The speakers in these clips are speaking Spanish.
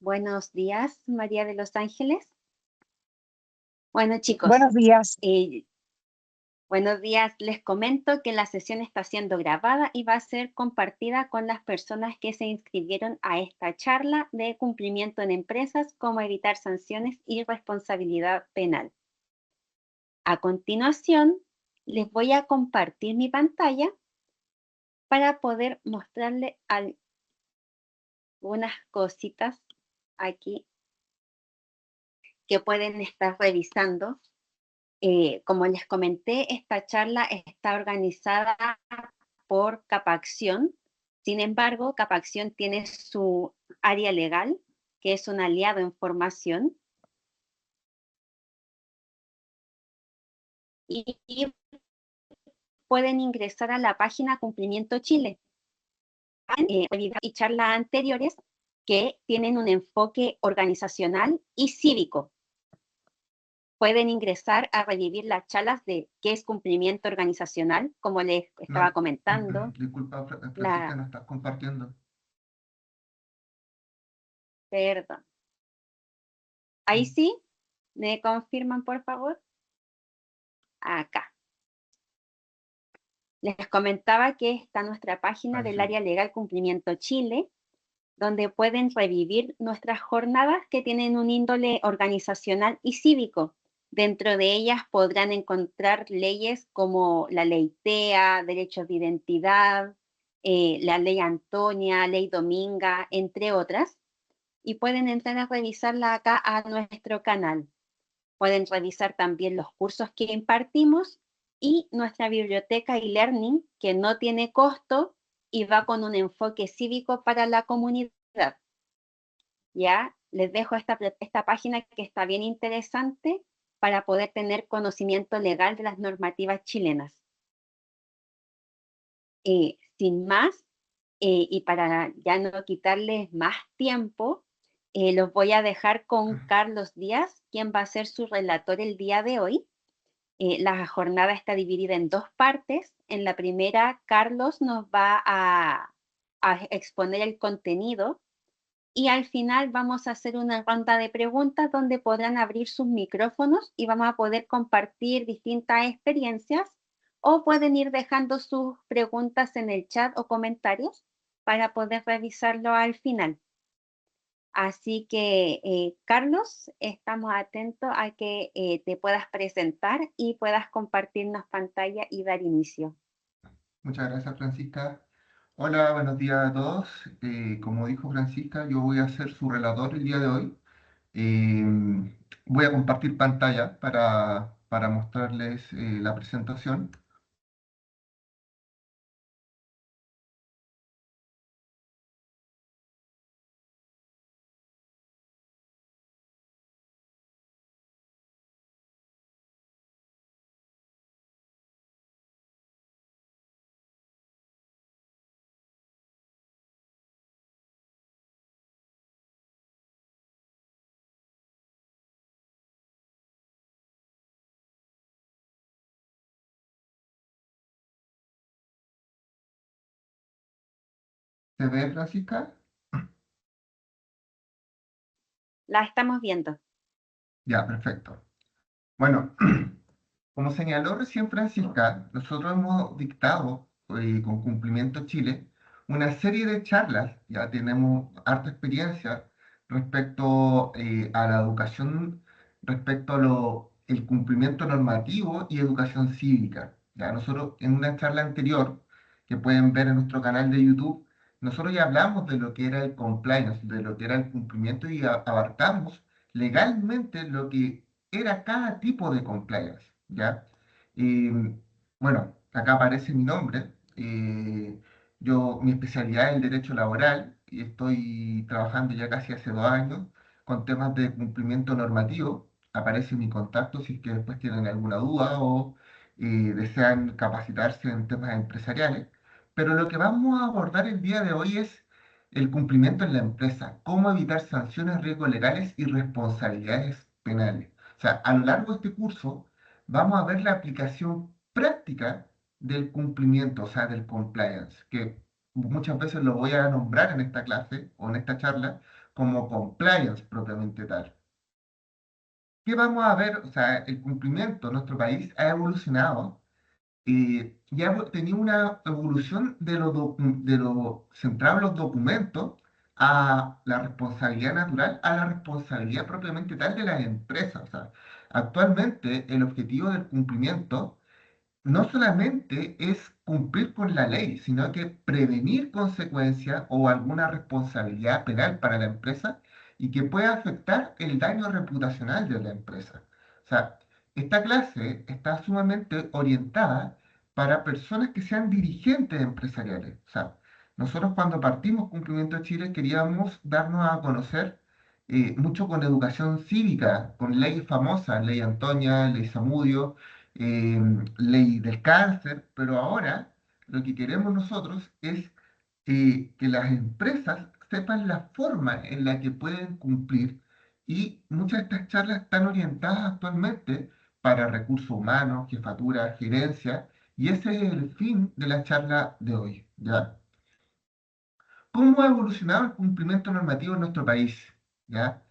Buenos días, María de Los Ángeles. Bueno, chicos, Buenos días. eh, buenos días. Les comento que la sesión está siendo grabada y va a ser compartida con las personas que se inscribieron a esta charla de cumplimiento en empresas, cómo evitar sanciones y responsabilidad penal. A continuación, les voy a compartir mi pantalla para poder mostrarles algunas cositas aquí que pueden estar revisando. Como les comenté, esta charla está organizada por Capacción. Sin embargo, Capacción tiene su área legal, que es un aliado en formación, y pueden ingresar a la página Cumplimiento Chile y charlas anteriores que tienen un enfoque organizacional y cívico. Pueden ingresar a revivir las charlas de qué es cumplimiento organizacional, como les estaba No, comentando. disculpa, Francisca, no estás compartiendo. Perdón. Ahí sí, ¿me confirman, por favor? Acá. Les comentaba que está nuestra página Ahí del sí. Área Legal Cumplimiento Chile, donde pueden revivir nuestras jornadas que tienen un índole organizacional y cívico. Dentro de ellas podrán encontrar leyes como la Ley TEA, derechos de identidad, la Ley Antonia, Ley Dominga, entre otras. Y pueden entrar a revisarla acá a nuestro canal. Pueden revisar también los cursos que impartimos y nuestra biblioteca e-learning, que no tiene costo y va con un enfoque cívico para la comunidad. Ya les dejo esta página que está bien interesante para poder tener conocimiento legal de las normativas chilenas. Sin más, y para ya no quitarles más tiempo, los voy a dejar con Carlos Díaz, quien va a ser su relator el día de hoy. La jornada está dividida en dos partes. En la primera, Carlos nos va a exponer el contenido y al final vamos a hacer una ronda de preguntas donde podrán abrir sus micrófonos y vamos a poder compartir distintas experiencias o pueden ir dejando sus preguntas en el chat o comentarios para poder revisarlo al final. Así que, Carlos, estamos atentos a que te puedas presentar y puedas compartirnos pantalla y dar inicio. Muchas gracias, Francisca. Hola, buenos días a todos. Como dijo Francisca, yo voy a ser su relator el día de hoy. Voy a compartir pantalla para mostrarles la presentación. ¿Se ve, Francisca? La estamos viendo. Ya, perfecto. Bueno, como señaló recién Francisca, nosotros hemos dictado con Cumplimiento Chile una serie de charlas, ya tenemos harta experiencia respecto a la educación, respecto a el cumplimiento normativo y educación cívica. Ya nosotros en una charla anterior, que pueden ver en nuestro canal de YouTube, nosotros ya hablamos de lo que era el compliance, de lo que era el cumplimiento y abarcamos legalmente lo que era cada tipo de compliance, ¿ya? Eh, bueno, acá aparece mi nombre. Mi especialidad es el derecho laboral y estoy trabajando ya casi hace 2 años con temas de cumplimiento normativo. Aparece mi contacto si es que después tienen alguna duda o desean capacitarse en temas empresariales. Pero lo que vamos a abordar el día de hoy es el cumplimiento en la empresa, cómo evitar sanciones, riesgos legales y responsabilidades penales. O sea, a lo largo de este curso vamos a ver la aplicación práctica del cumplimiento, o sea, del compliance, que muchas veces lo voy a nombrar en esta clase o en esta charla, como compliance propiamente tal. ¿Qué vamos a ver? O sea, el cumplimiento en nuestro país ha evolucionado y ha tenido una evolución de lo centrado en los documentos a la responsabilidad natural, a la responsabilidad propiamente tal de las empresas. O sea, actualmente el objetivo del cumplimiento no solamente es cumplir con la ley, sino que prevenir consecuencias o alguna responsabilidad penal para la empresa y que pueda afectar el daño reputacional de la empresa. O sea, esta clase está sumamente orientada para personas que sean dirigentes empresariales. O sea, nosotros cuando partimos Cumplimiento de Chile queríamos darnos a conocer mucho con educación cívica, con leyes famosas, Ley Antonia, Ley Zamudio, eh, ley del cáncer, pero ahora lo que queremos nosotros es que las empresas sepan la forma en la que pueden cumplir y muchas de estas charlas están orientadas actualmente para recursos humanos, jefatura, gerencia, y ese es el fin de la charla de hoy, ¿ya? ¿Cómo ha evolucionado el cumplimiento normativo en nuestro país? ¿Ya?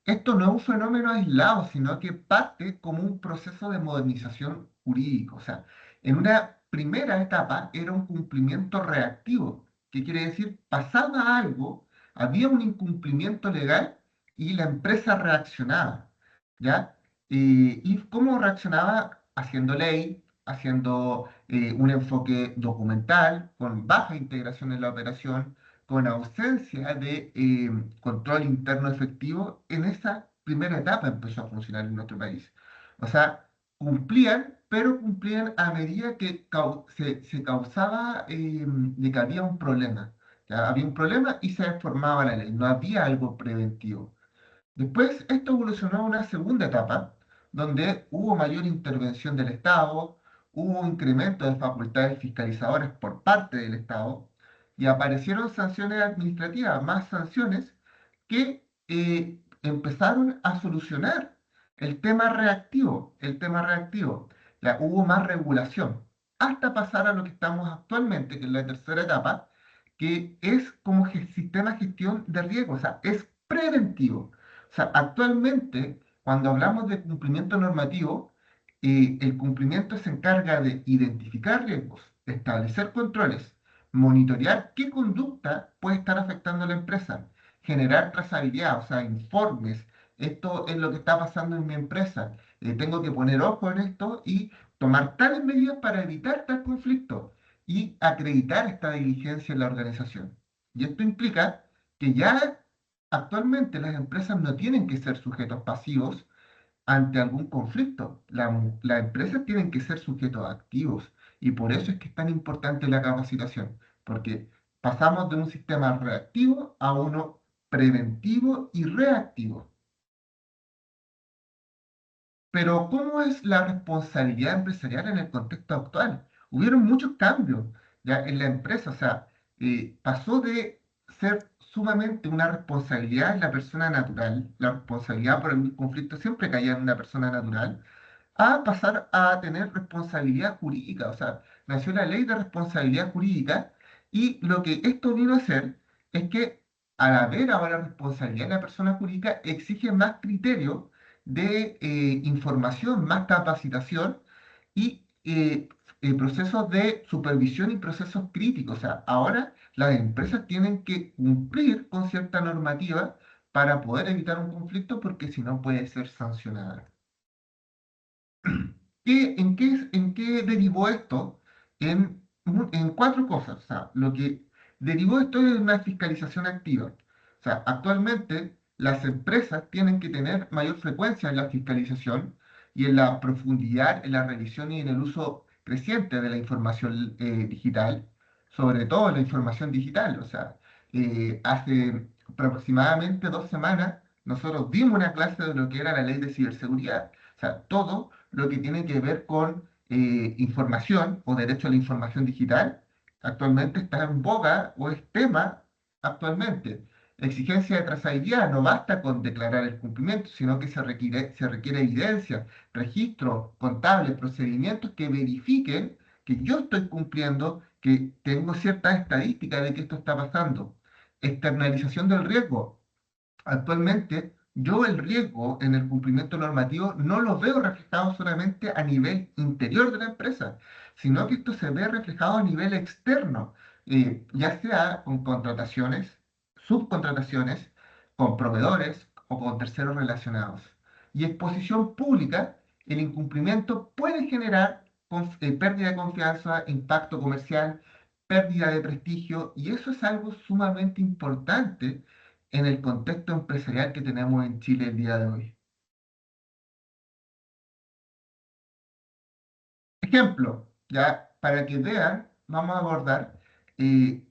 Esto no es un fenómeno aislado, sino que parte como un proceso de modernización jurídico. O sea, en una primera etapa era un cumplimiento reactivo, que quiere decir, pasaba algo, había un incumplimiento legal y la empresa reaccionaba. ¿Ya? ¿Y cómo reaccionaba? Haciendo ley, haciendo un enfoque documental, con baja integración en la operación, con ausencia de control interno efectivo, en esa primera etapa empezó a funcionar en nuestro país. O sea, cumplían, pero cumplían a medida que se causaba de que había un problema. ¿Ya? Había un problema y se formaba la ley, no había algo preventivo. Después, esto evolucionó a una segunda etapa, donde hubo mayor intervención del Estado, hubo un incremento de facultades fiscalizadoras por parte del Estado, y aparecieron sanciones administrativas, más sanciones, que empezaron a solucionar el tema reactivo, el tema reactivo. Ya hubo más regulación, hasta pasar a lo que estamos actualmente, que es la tercera etapa, que es como sistema de gestión de riesgo, o sea, es preventivo. O sea, actualmente, cuando hablamos de cumplimiento normativo, el cumplimiento se encarga de identificar riesgos, establecer controles, monitorear qué conducta puede estar afectando a la empresa, generar trazabilidad, o sea, informes. Esto es lo que está pasando en mi empresa. Tengo que poner ojo en esto y tomar tales medidas para evitar tal conflicto y acreditar esta diligencia en la organización. Y esto implica que ya actualmente las empresas no tienen que ser sujetos pasivos ante algún conflicto. Las empresas tienen que ser sujetos activos y por eso es que es tan importante la capacitación, porque pasamos de un sistema reactivo a uno preventivo y reactivo. Pero ¿cómo es la responsabilidad empresarial en el contexto actual? Hubieron muchos cambios ya en la empresa, o sea, pasó de ser sumamente una responsabilidad en la persona natural, la responsabilidad por el conflicto siempre caía en una persona natural, a pasar a tener responsabilidad jurídica. O sea, nació la ley de responsabilidad jurídica y lo que esto vino a hacer es que al haber ahora responsabilidad de la persona jurídica exige más criterios de información, más capacitación y procesos de supervisión y procesos críticos. O sea, ahora las empresas tienen que cumplir con cierta normativa para poder evitar un conflicto porque si no puede ser sancionada. En qué derivó esto? En cuatro cosas. O sea, lo que derivó esto es una fiscalización activa. O sea, actualmente las empresas tienen que tener mayor frecuencia en la fiscalización y en la profundidad, en la revisión y en el uso creciente de la información digital, sobre todo la información digital. O sea, hace aproximadamente 2 semanas nosotros dimos una clase de lo que era la ley de ciberseguridad. O sea, todo lo que tiene que ver con información o derecho a la información digital, actualmente está en boga o es tema actualmente. Exigencia de trazabilidad, no basta con declarar el cumplimiento, sino que se requiere evidencia, registros contables, procedimientos que verifiquen que yo estoy cumpliendo, que tengo cierta estadística de que esto está pasando. Externalización del riesgo. Actualmente, yo el riesgo en el cumplimiento normativo no lo veo reflejado solamente a nivel interior de la empresa, sino que esto se ve reflejado a nivel externo, ya sea con contrataciones, subcontrataciones, con proveedores o con terceros relacionados. Y exposición pública, el incumplimiento puede generar pérdida de confianza, impacto comercial, pérdida de prestigio, y eso es algo sumamente importante en el contexto empresarial que tenemos en Chile el día de hoy. Ejemplo, ya para que vean, vamos a abordar eh,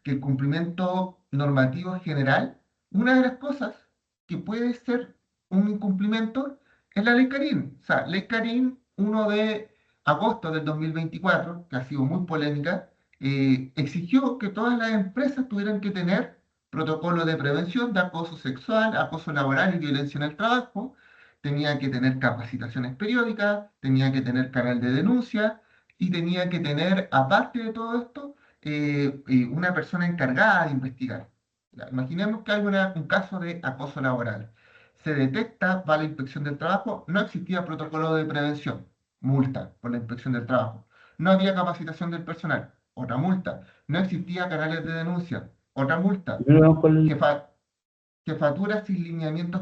que el cumplimiento normativo general, una de las cosas que puede ser un incumplimiento es la Ley Carín. O sea, Ley Carín 1 de agosto del 2024, que ha sido muy polémica, exigió que todas las empresas tuvieran que tener protocolos de prevención de acoso sexual, acoso laboral y violencia en el trabajo, tenía que tener capacitaciones periódicas, tenía que tener canal de denuncia y tenía que tener, aparte de todo esto, una persona encargada de investigar. Ya, imaginemos que hay un caso de acoso laboral. Se detecta, va a la inspección del trabajo, no existía protocolo de prevención, multa por la inspección del trabajo. No había capacitación del personal, otra multa. No existía canales de denuncia, otra multa. Primero con el- Jefa- Jefaturas sin lineamientos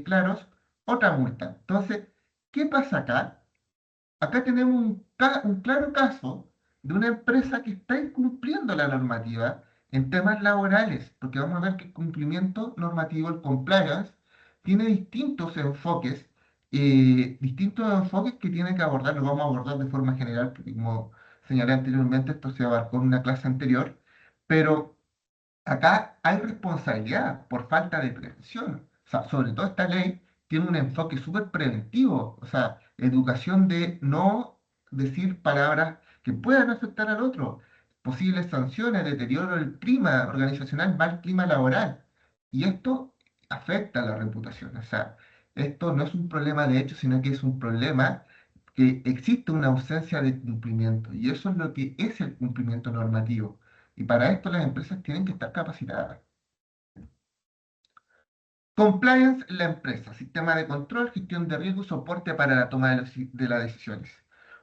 claros, otra multa. Entonces, ¿qué pasa acá? Acá tenemos un claro caso de una empresa que está incumpliendo la normativa en temas laborales, porque vamos a ver que el cumplimiento normativo, el compliance, tiene distintos enfoques que tiene que abordar, lo vamos a abordar de forma general, porque como señalé anteriormente, esto se abarcó en una clase anterior, pero acá hay responsabilidad por falta de prevención. O sea, sobre todo esta ley tiene un enfoque súper preventivo, o sea, educación de no decir palabras que puedan afectar al otro, posibles sanciones, deterioro del clima organizacional, mal clima laboral. Y esto afecta a la reputación. O sea, esto no es un problema de hecho, sino que es un problema que existe una ausencia de cumplimiento. Y eso es lo que es el cumplimiento normativo. Y para esto las empresas tienen que estar capacitadas. Compliance en la empresa, sistema de control, gestión de riesgo y soporte para la toma de las decisiones.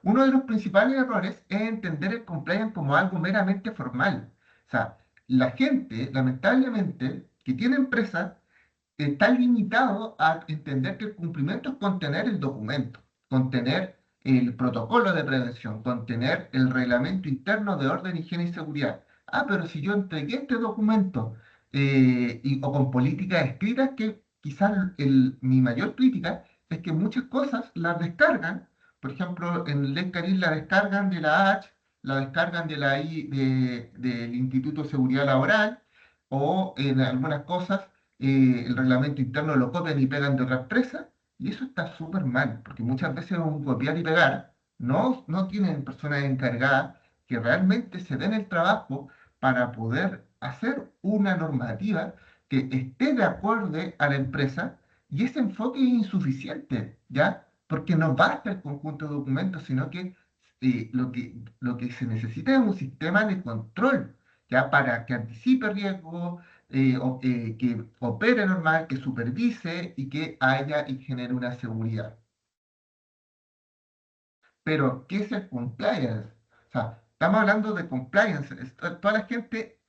Uno de los principales errores es entender el compliance como algo meramente formal. O sea, la gente, lamentablemente, que tiene empresas, está limitado a entender que el cumplimiento es contener el documento, contener el protocolo de prevención, contener el reglamento interno de orden, higiene y seguridad. Ah, pero si yo entregué este documento o con políticas escritas, que quizás mi mayor crítica es que muchas cosas las descargan, por ejemplo, en Ley Carín la descargan de la H, la descargan de la del Instituto de Seguridad Laboral, o en algunas cosas el reglamento interno lo copian y pegan de otra empresa, y eso está súper mal, porque muchas veces un copiar y pegar no tienen personas encargadas que realmente se den el trabajo para poder hacer una normativa que esté de acuerdo a la empresa, y ese enfoque es insuficiente, ¿ya? Porque no basta el conjunto de documentos, sino que lo que se necesita es un sistema de control, ¿ya? Para que anticipe riesgos, que opere normal, que supervise y que haya y genere una seguridad. Pero, ¿qué es el compliance? O sea, estamos hablando de compliance. Toda la gente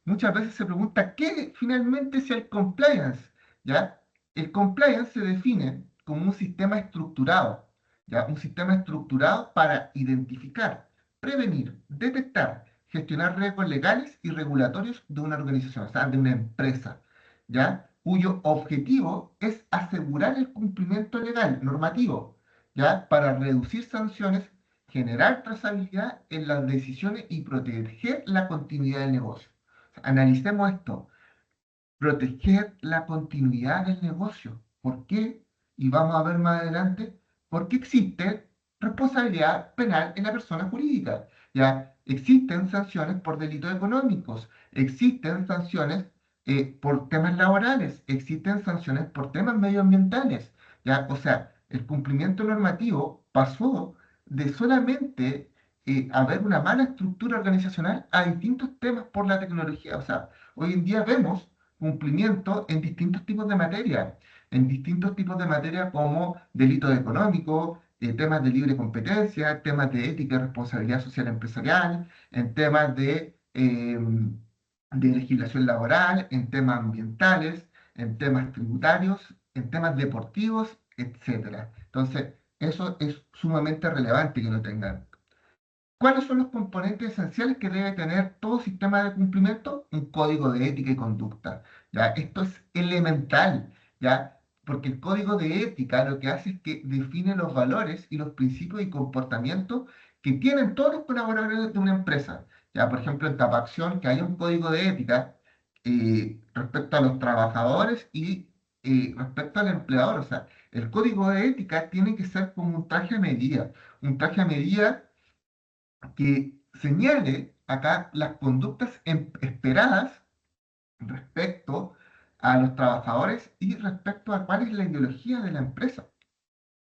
muchas veces se pregunta, ¿qué finalmente es el compliance? ¿Ya? El compliance se define como un sistema estructurado, ¿ya? Un sistema estructurado para identificar, prevenir, detectar, gestionar riesgos legales y regulatorios de una organización, o sea, de una empresa, ¿ya? Cuyo objetivo es asegurar el cumplimiento legal, normativo, ¿ya? Para reducir sanciones, generar trazabilidad en las decisiones y proteger la continuidad del negocio. O sea, analicemos esto, proteger la continuidad del negocio. ¿Por qué? Y vamos a ver más adelante, porque existe responsabilidad penal en la persona jurídica. Ya existen sanciones por delitos económicos, existen sanciones por temas laborales, existen sanciones por temas medioambientales. Ya, o sea, el cumplimiento normativo pasó de solamente haber una mala estructura organizacional a distintos temas por la tecnología. O sea, hoy en día vemos cumplimiento en distintos tipos de materia como delitos económicos, temas de libre competencia, temas de ética y responsabilidad social empresarial, en temas de legislación laboral, en temas ambientales, en temas tributarios, en temas deportivos, etcétera. Entonces, eso es sumamente relevante que lo tengan. ¿Cuáles son los componentes esenciales que debe tener todo sistema de cumplimiento? Un código de ética y conducta. ¿Ya? Esto es elemental, ¿ya? Porque el código de ética lo que hace es que define los valores y los principios y comportamientos que tienen todos los colaboradores de una empresa. ¿Ya? Por ejemplo, en Tapacción, que haya un código de ética respecto a los trabajadores y respecto al empleador. O sea, el código de ética tiene que ser como un traje a medida que señale acá las conductas esperadas respecto a los trabajadores y respecto a cuál es la ideología de la empresa.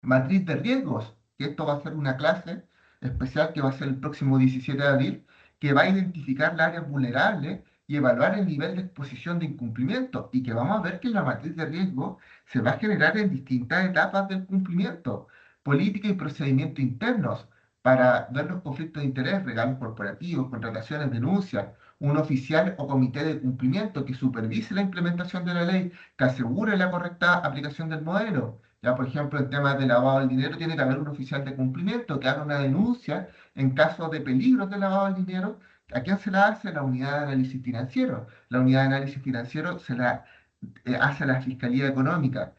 Matriz de riesgos, que esto va a ser una clase especial que va a ser el próximo 17 de abril, que va a identificar las áreas vulnerables y evaluar el nivel de exposición de incumplimiento y que vamos a ver que la matriz de riesgo se va a generar en distintas etapas del cumplimiento, política y procedimientos internos para ver los conflictos de interés, regalos corporativos, contrataciones, denuncias, un oficial o comité de cumplimiento que supervise la implementación de la ley, que asegure la correcta aplicación del modelo. Ya, por ejemplo, en temas de lavado del dinero tiene que haber un oficial de cumplimiento que haga una denuncia en caso de peligros de lavado del dinero. ¿A quién se la hace? La unidad de análisis financiero. La unidad de análisis financiero se la hace a la Fiscalía Económica,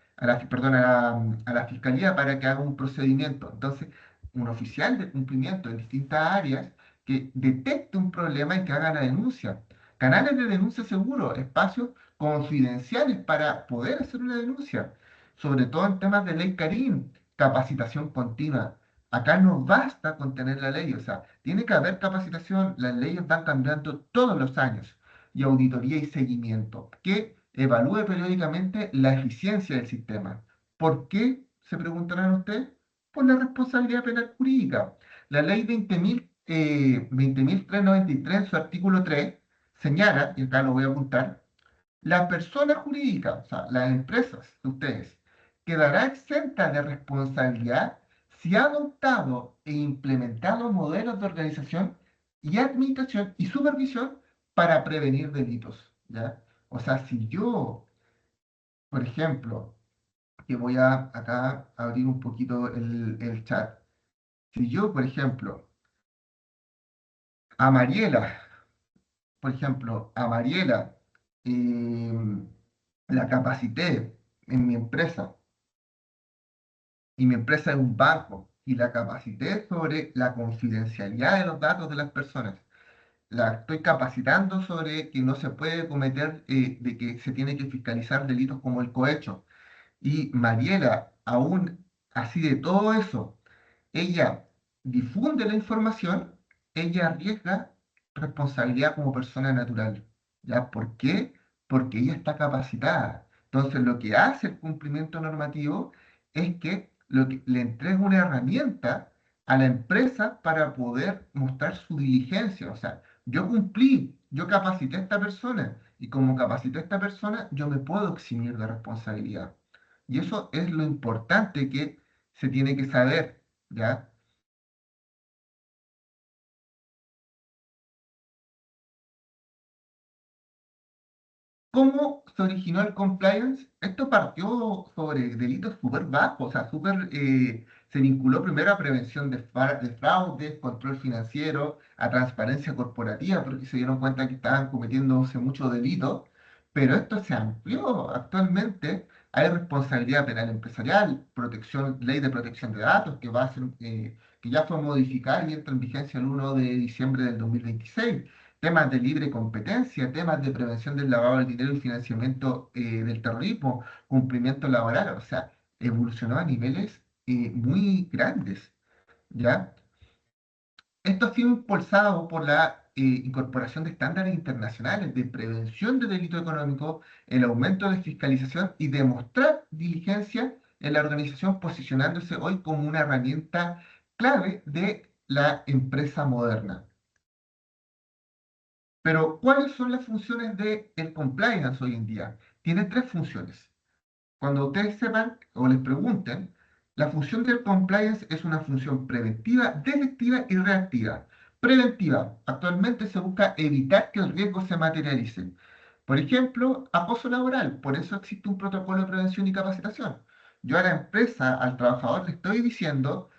perdón, a la Fiscalía para que haga un procedimiento. Entonces, un oficial de cumplimiento en distintas áreas que detecte un problema y que haga la denuncia. Canales de denuncia seguros, espacios confidenciales para poder hacer una denuncia, sobre todo en temas de ley Karim, capacitación continua. Acá no basta con tener la ley, o sea, tiene que haber capacitación, las leyes van cambiando todos los años, y auditoría y seguimiento, que evalúe periódicamente la eficiencia del sistema. ¿Por qué? Se preguntarán ustedes. Por la responsabilidad penal jurídica. La ley 20.393 en su artículo 3 señala, y acá lo voy a apuntar, la persona jurídica, o sea, las empresas de ustedes, quedará exenta de responsabilidad si ha adoptado e implementado modelos de organización y administración y supervisión para prevenir delitos, ¿ya? O sea, si yo, por ejemplo, que voy a acá abrir un poquito el chat, si yo, por ejemplo, a Mariela, eh, la capacité en mi empresa, y mi empresa es un banco y la capacité sobre la confidencialidad de los datos de las personas. La estoy capacitando sobre que no se puede cometer, de que se tiene que fiscalizar delitos como el cohecho. Y Mariela, aún así de todo eso, ella difunde la información, ella arriesga responsabilidad como persona natural. ¿Ya? ¿Por qué? Porque ella está capacitada. Entonces, lo que hace el cumplimiento normativo es que, le entrega una herramienta a la empresa para poder mostrar su diligencia. O sea, yo cumplí, yo capacité a esta persona y como capacité a esta persona, yo me puedo eximir de responsabilidad. Y eso es lo importante que se tiene que saber, ¿ya? ¿Cómo se originó el compliance? Esto partió sobre delitos súper bajos, o sea, se vinculó primero a prevención de fraudes, control financiero, a transparencia corporativa, porque se dieron cuenta que estaban cometiéndose muchos delitos, pero esto se amplió. Actualmente hay responsabilidad penal empresarial, ley de protección de datos, que va a ser, que ya fue modificada y entra en vigencia el 1 de diciembre del 2026, temas de libre competencia, temas de prevención del lavado del dinero y financiamiento del terrorismo, cumplimiento laboral, o sea, evolucionó a niveles muy grandes, ¿ya? Esto ha sido impulsado por la incorporación de estándares internacionales de prevención de delito económico, el aumento de fiscalización y demostrar diligencia en la organización, posicionándose hoy como una herramienta clave de la empresa moderna. Pero, ¿cuáles son las funciones del compliance hoy en día? Tiene tres funciones. Cuando ustedes sepan o les pregunten, la función del compliance es una función preventiva, detectiva y reactiva. Preventiva, actualmente se busca evitar que el riesgo se materialice. Por ejemplo, acoso laboral, por eso existe un protocolo de prevención y capacitación. Yo a la empresa, al trabajador, le estoy diciendo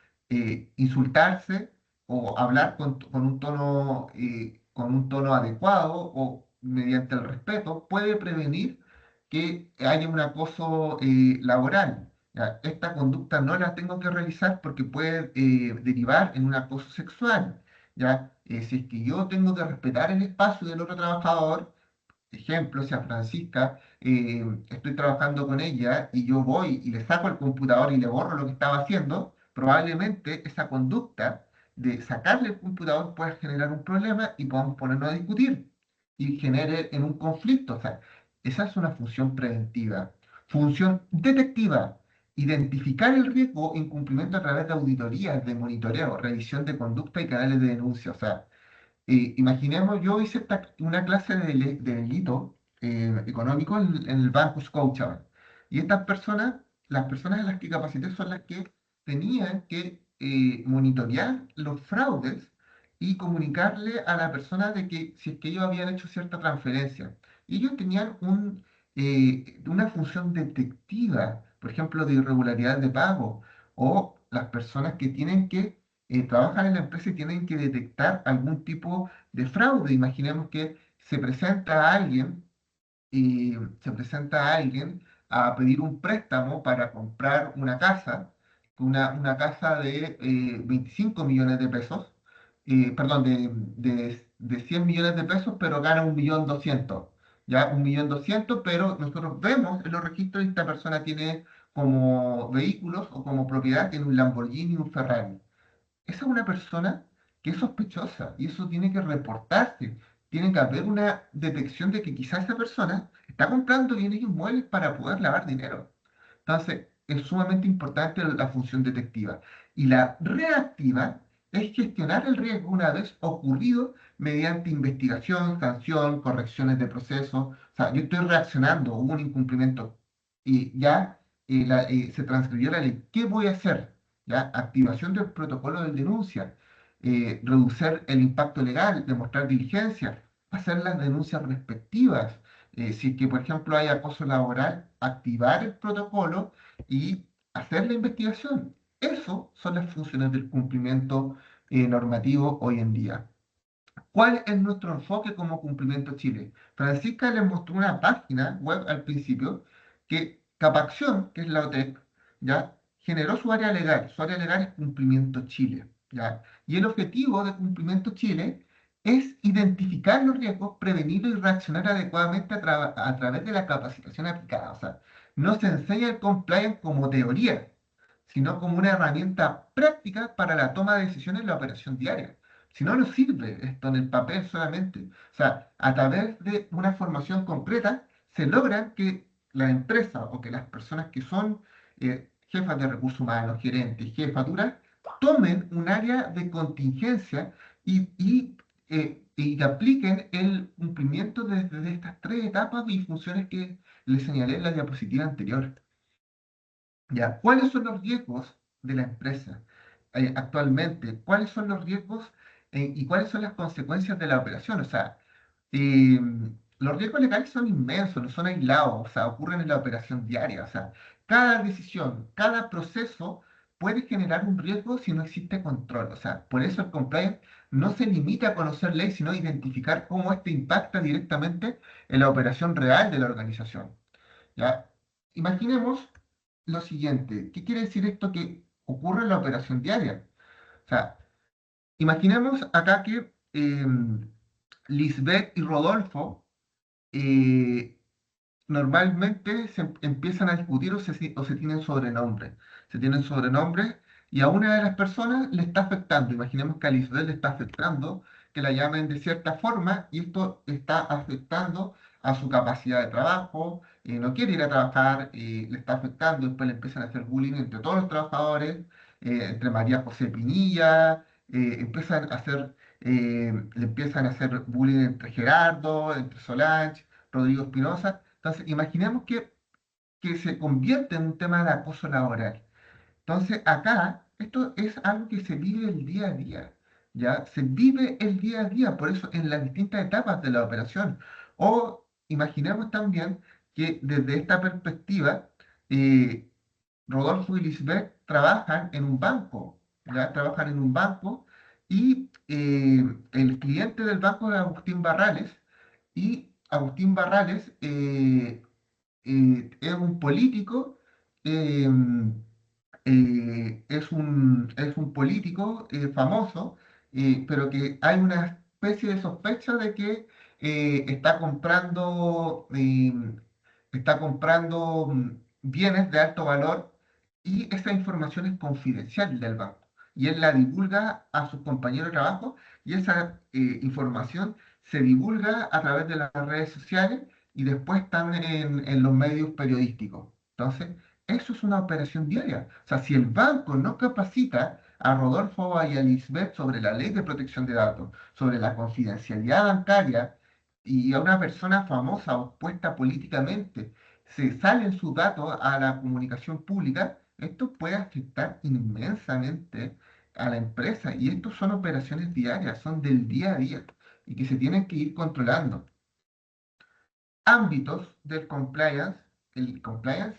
insultarse o hablar con un tono adecuado o mediante el respeto puede prevenir que haya un acoso laboral. ¿Ya? Esta conducta no la tengo que realizar porque puede derivar en un acoso sexual. ¿Ya? Si es que yo tengo que respetar el espacio del otro trabajador, ejemplo, si a Francisca estoy trabajando con ella y yo voy y le saco el computador y le borro lo que estaba haciendo, probablemente esa conducta de sacarle el computador pueda generar un problema y podamos ponernos a discutir y genere en un conflicto. O sea, esa es una función preventiva. Función detectiva. Identificar el riesgo o incumplimiento a través de auditorías, de monitoreo, revisión de conducta y canales de denuncia. O sea, imaginemos, yo hice una clase de delito económico en el Banco Scotiabank. Y estas personas, las personas a las que capacité son las que tenían que monitorear los fraudes y comunicarle a la persona de que si es que ellos habían hecho cierta transferencia. Y ellos tenían una función detectiva, por ejemplo, de irregularidad de pago, o las personas que tienen que trabajan en la empresa y tienen que detectar algún tipo de fraude. Imaginemos que se presenta a alguien a pedir un préstamo para comprar una casa, una casa de 25 millones de pesos, perdón, de 100 millones de pesos, pero gana 1.200.000, ya 1.200.000, pero nosotros vemos en los registros que esta persona tiene como vehículos o como propiedad, tiene un Lamborghini y un Ferrari. Esa es una persona que es sospechosa y eso tiene que reportarse. Tiene que haber una detección de que quizás esa persona está comprando bienes inmuebles para poder lavar dinero. Entonces, es sumamente importante la función detectiva. Y la reactiva es gestionar el riesgo una vez ocurrido mediante investigación, sanción, correcciones de proceso. O sea, yo estoy reaccionando, hubo un incumplimiento y ya se transcribió la ley. ¿Qué voy a hacer? ¿Ya? Activación del protocolo de denuncia, reducir el impacto legal, demostrar diligencia, hacer las denuncias respectivas. Si es que, por ejemplo, hay acoso laboral, activar el protocolo y hacer la investigación. Eso son las funciones del cumplimiento normativo hoy en día. ¿Cuál es nuestro enfoque como Cumplimiento Chile? Francisca les mostró una página web al principio que Capacción, que es la OTEC, ¿ya? Generó su área legal. Su área legal es Cumplimiento Chile, ¿ya? Y el objetivo de Cumplimiento Chile es identificar los riesgos, prevenirlos y reaccionar adecuadamente a través de la capacitación aplicada. O sea, no se enseña el compliance como teoría, sino como una herramienta práctica para la toma de decisiones en la operación diaria. Si no, no sirve esto en el papel solamente. O sea, a través de una formación concreta se logra que la empresa o que las personas que son jefas de recursos humanos, gerentes, jefaturas, tomen un área de contingencia y que apliquen el cumplimiento de estas tres etapas y funciones que les señalé en la diapositiva anterior. ¿Ya? ¿Cuáles son los riesgos de la empresa actualmente? ¿Cuáles son los riesgos y cuáles son las consecuencias de la operación? O sea, eh, los riesgos legales son inmensos, no son aislados, o sea, ocurren en la operación diaria. O sea, cada decisión, cada proceso puede generar un riesgo si no existe control. O sea, por eso el compliance no se limita a conocer ley, sino a identificar cómo éste impacta directamente en la operación real de la organización. ¿Ya? Imaginemos lo siguiente. ¿Qué quiere decir esto que ocurre en la operación diaria? O sea, imaginemos acá que Lisbeth y Rodolfo eh, normalmente empiezan a discutir o se tienen sobrenombres. Se tienen sobrenombres y a una de las personas le está afectando. Imaginemos que a Lisbeth le está afectando que la llamen de cierta forma y esto está afectando a su capacidad de trabajo, no quiere ir a trabajar, le está afectando, después le empiezan a hacer bullying entre todos los trabajadores, entre María José Pinilla, empiezan a hacer le empiezan a hacer bullying entre Gerardo, entre Solange, Rodrigo Espinosa. Entonces, imaginemos que se convierte en un tema de acoso laboral. Entonces, acá, esto es algo que se vive el día a día, ¿ya? Se vive el día a día, por eso en las distintas etapas de la operación. O imaginemos también que desde esta perspectiva, eh, Rodolfo y Lisbeth trabajan en un banco, ¿ya? Trabajan en un banco y el cliente del banco es Agustín Barrales y Agustín Barrales es un político, eh, es un político famoso, pero que hay una especie de sospecha de que está comprando bienes de alto valor y esa información es confidencial del banco. Y él la divulga a sus compañeros de trabajo y esa información se divulga a través de las redes sociales y después están en los medios periodísticos. Entonces, eso es una operación diaria. O sea, si el banco no capacita a Rodolfo y a Lisbeth sobre la ley de protección de datos, sobre la confidencialidad bancaria, y a una persona famosa o expuesta políticamente se salen sus datos a la comunicación pública, esto puede afectar inmensamente a la empresa. Y estos son operaciones diarias, son del día a día y que se tienen que ir controlando ámbitos del compliance. El compliance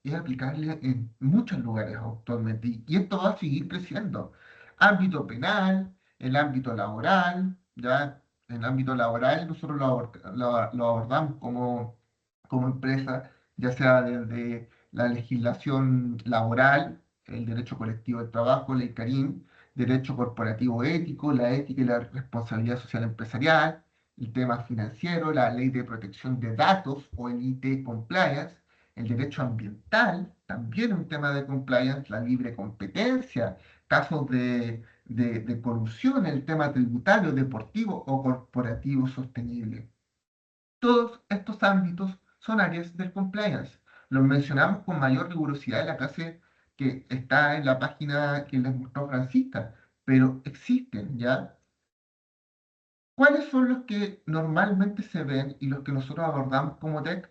es aplicable en muchos lugares actualmente y esto va a seguir creciendo. Ámbito penal, el ámbito laboral, ya en el ámbito laboral nosotros lo abordamos como empresa, ya sea desde la legislación laboral, el derecho colectivo del trabajo, ley Carín, derecho corporativo ético, la ética y la responsabilidad social empresarial, el tema financiero, la ley de protección de datos o el IT compliance, el derecho ambiental, también un tema de compliance, la libre competencia, casos de corrupción, el tema tributario, deportivo o corporativo sostenible. Todos estos ámbitos son áreas del compliance. Los mencionamos con mayor rigurosidad en la clase que está en la página que les mostró Francisca, pero existen, ¿ya? ¿Cuáles son los que normalmente se ven y los que nosotros abordamos como TEC?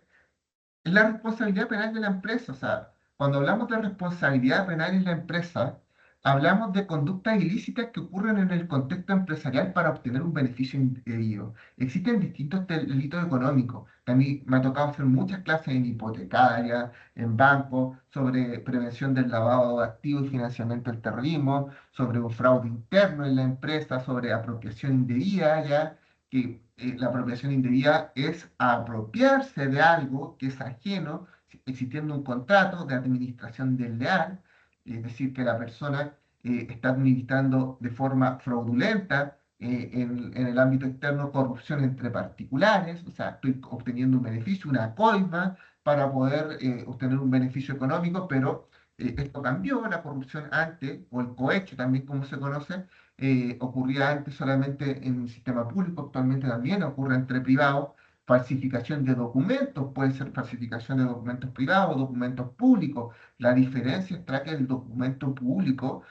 Es la responsabilidad penal de la empresa. O sea, cuando hablamos de responsabilidad penal en la empresa, hablamos de conductas ilícitas que ocurren en el contexto empresarial para obtener un beneficio indebido. Existen distintos delitos económicos. A mí me ha tocado hacer muchas clases en hipotecaria, en banco, sobre prevención del lavado de activos y financiamiento del terrorismo, sobre un fraude interno en la empresa, sobre apropiación indebida, ya que la apropiación indebida es apropiarse de algo que es ajeno, existiendo un contrato de administración desleal, es decir, que la persona está administrando de forma fraudulenta en el ámbito externo corrupción entre particulares, o sea, estoy obteniendo un beneficio, una coima para poder obtener un beneficio económico, pero esto cambió, la corrupción antes, o el cohecho también como se conoce, ocurría antes solamente en el sistema público, actualmente también ocurre entre privados, falsificación de documentos, puede ser falsificación de documentos privados, documentos públicos. La diferencia está que el documento público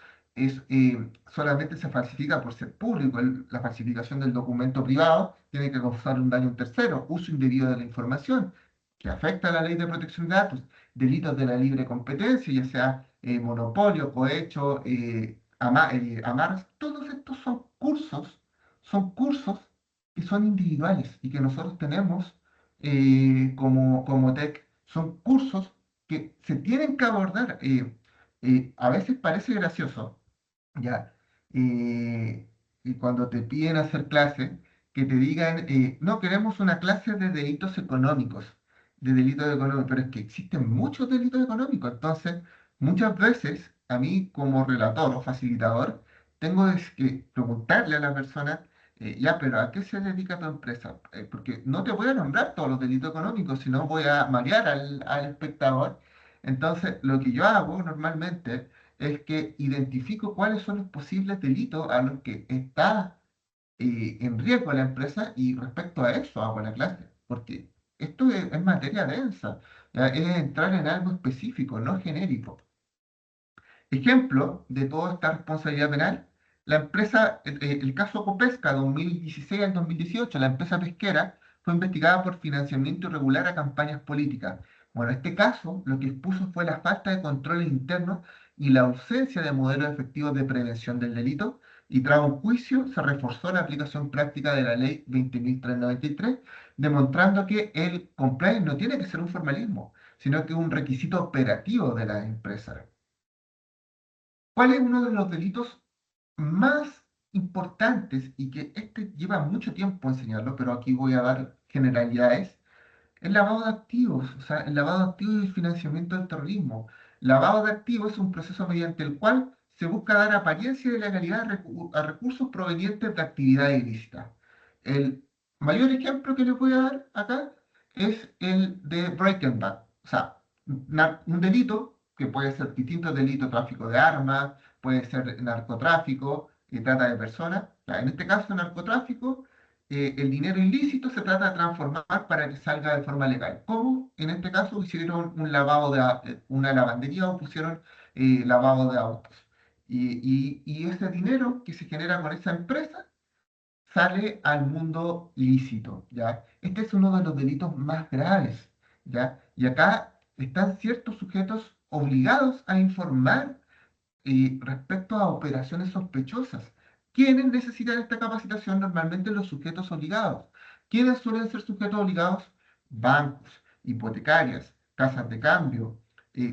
solamente se falsifica por ser público. La falsificación del documento privado tiene que causar un daño a un tercero, uso indebido de la información, que afecta a la ley de protección de datos, delitos de la libre competencia, ya sea monopolio, cohecho, amarras, todos estos son cursos que son individuales y que nosotros tenemos como TEC. Son cursos que se tienen que abordar. A veces parece gracioso, ya, eh, y cuando te piden hacer clase, que te digan, no queremos una clase de delitos económicos, pero es que existen muchos delitos económicos, entonces muchas veces a mí como relator o facilitador tengo que preguntarle a la persona, ya, pero ¿a qué se dedica tu empresa? Porque no te voy a nombrar todos los delitos económicos, sino voy a marear al espectador. Entonces, lo que yo hago normalmente es que identifico cuáles son los posibles delitos a los que está en riesgo la empresa y respecto a eso hago la clase, porque esto es materia densa, ¿ya? Es entrar en algo específico, no genérico. Ejemplo de toda esta responsabilidad penal, la empresa, el caso Copesca 2016 al 2018, la empresa pesquera fue investigada por financiamiento irregular a campañas políticas. Bueno, este caso lo que expuso fue la falta de control interno y la ausencia de modelos efectivos de prevención del delito, y tras un juicio se reforzó la aplicación práctica de la ley 20.393, demostrando que el compliance no tiene que ser un formalismo, sino que es un requisito operativo de las empresas. ¿Cuál es uno de los delitos más importantes y que este lleva mucho tiempo enseñarlo, pero aquí voy a dar generalidades? El lavado de activos, o sea, el lavado de activos y el financiamiento del terrorismo. Lavado de activos es un proceso mediante el cual se busca dar apariencia de legalidad a recursos provenientes de actividades ilícitas. El mayor ejemplo que les voy a dar acá es el de Breaking Bad. O sea, un delito que puede ser distintos delitos, tráfico de armas, puede ser narcotráfico y trata de personas. En este caso, narcotráfico, el dinero ilícito se trata de transformar para que salga de forma legal. ¿Cómo? En este caso hicieron un lavado una lavandería o pusieron lavado de autos. Y ese dinero que se genera con esa empresa sale al mundo lícito, ¿ya? Este es uno de los delitos más graves, ¿ya? Y acá están ciertos sujetos obligados a informar respecto a operaciones sospechosas. ¿Quiénes necesitan esta capacitación? Normalmente los sujetos obligados. ¿Quiénes suelen ser sujetos obligados? Bancos, hipotecarias, casas de cambio,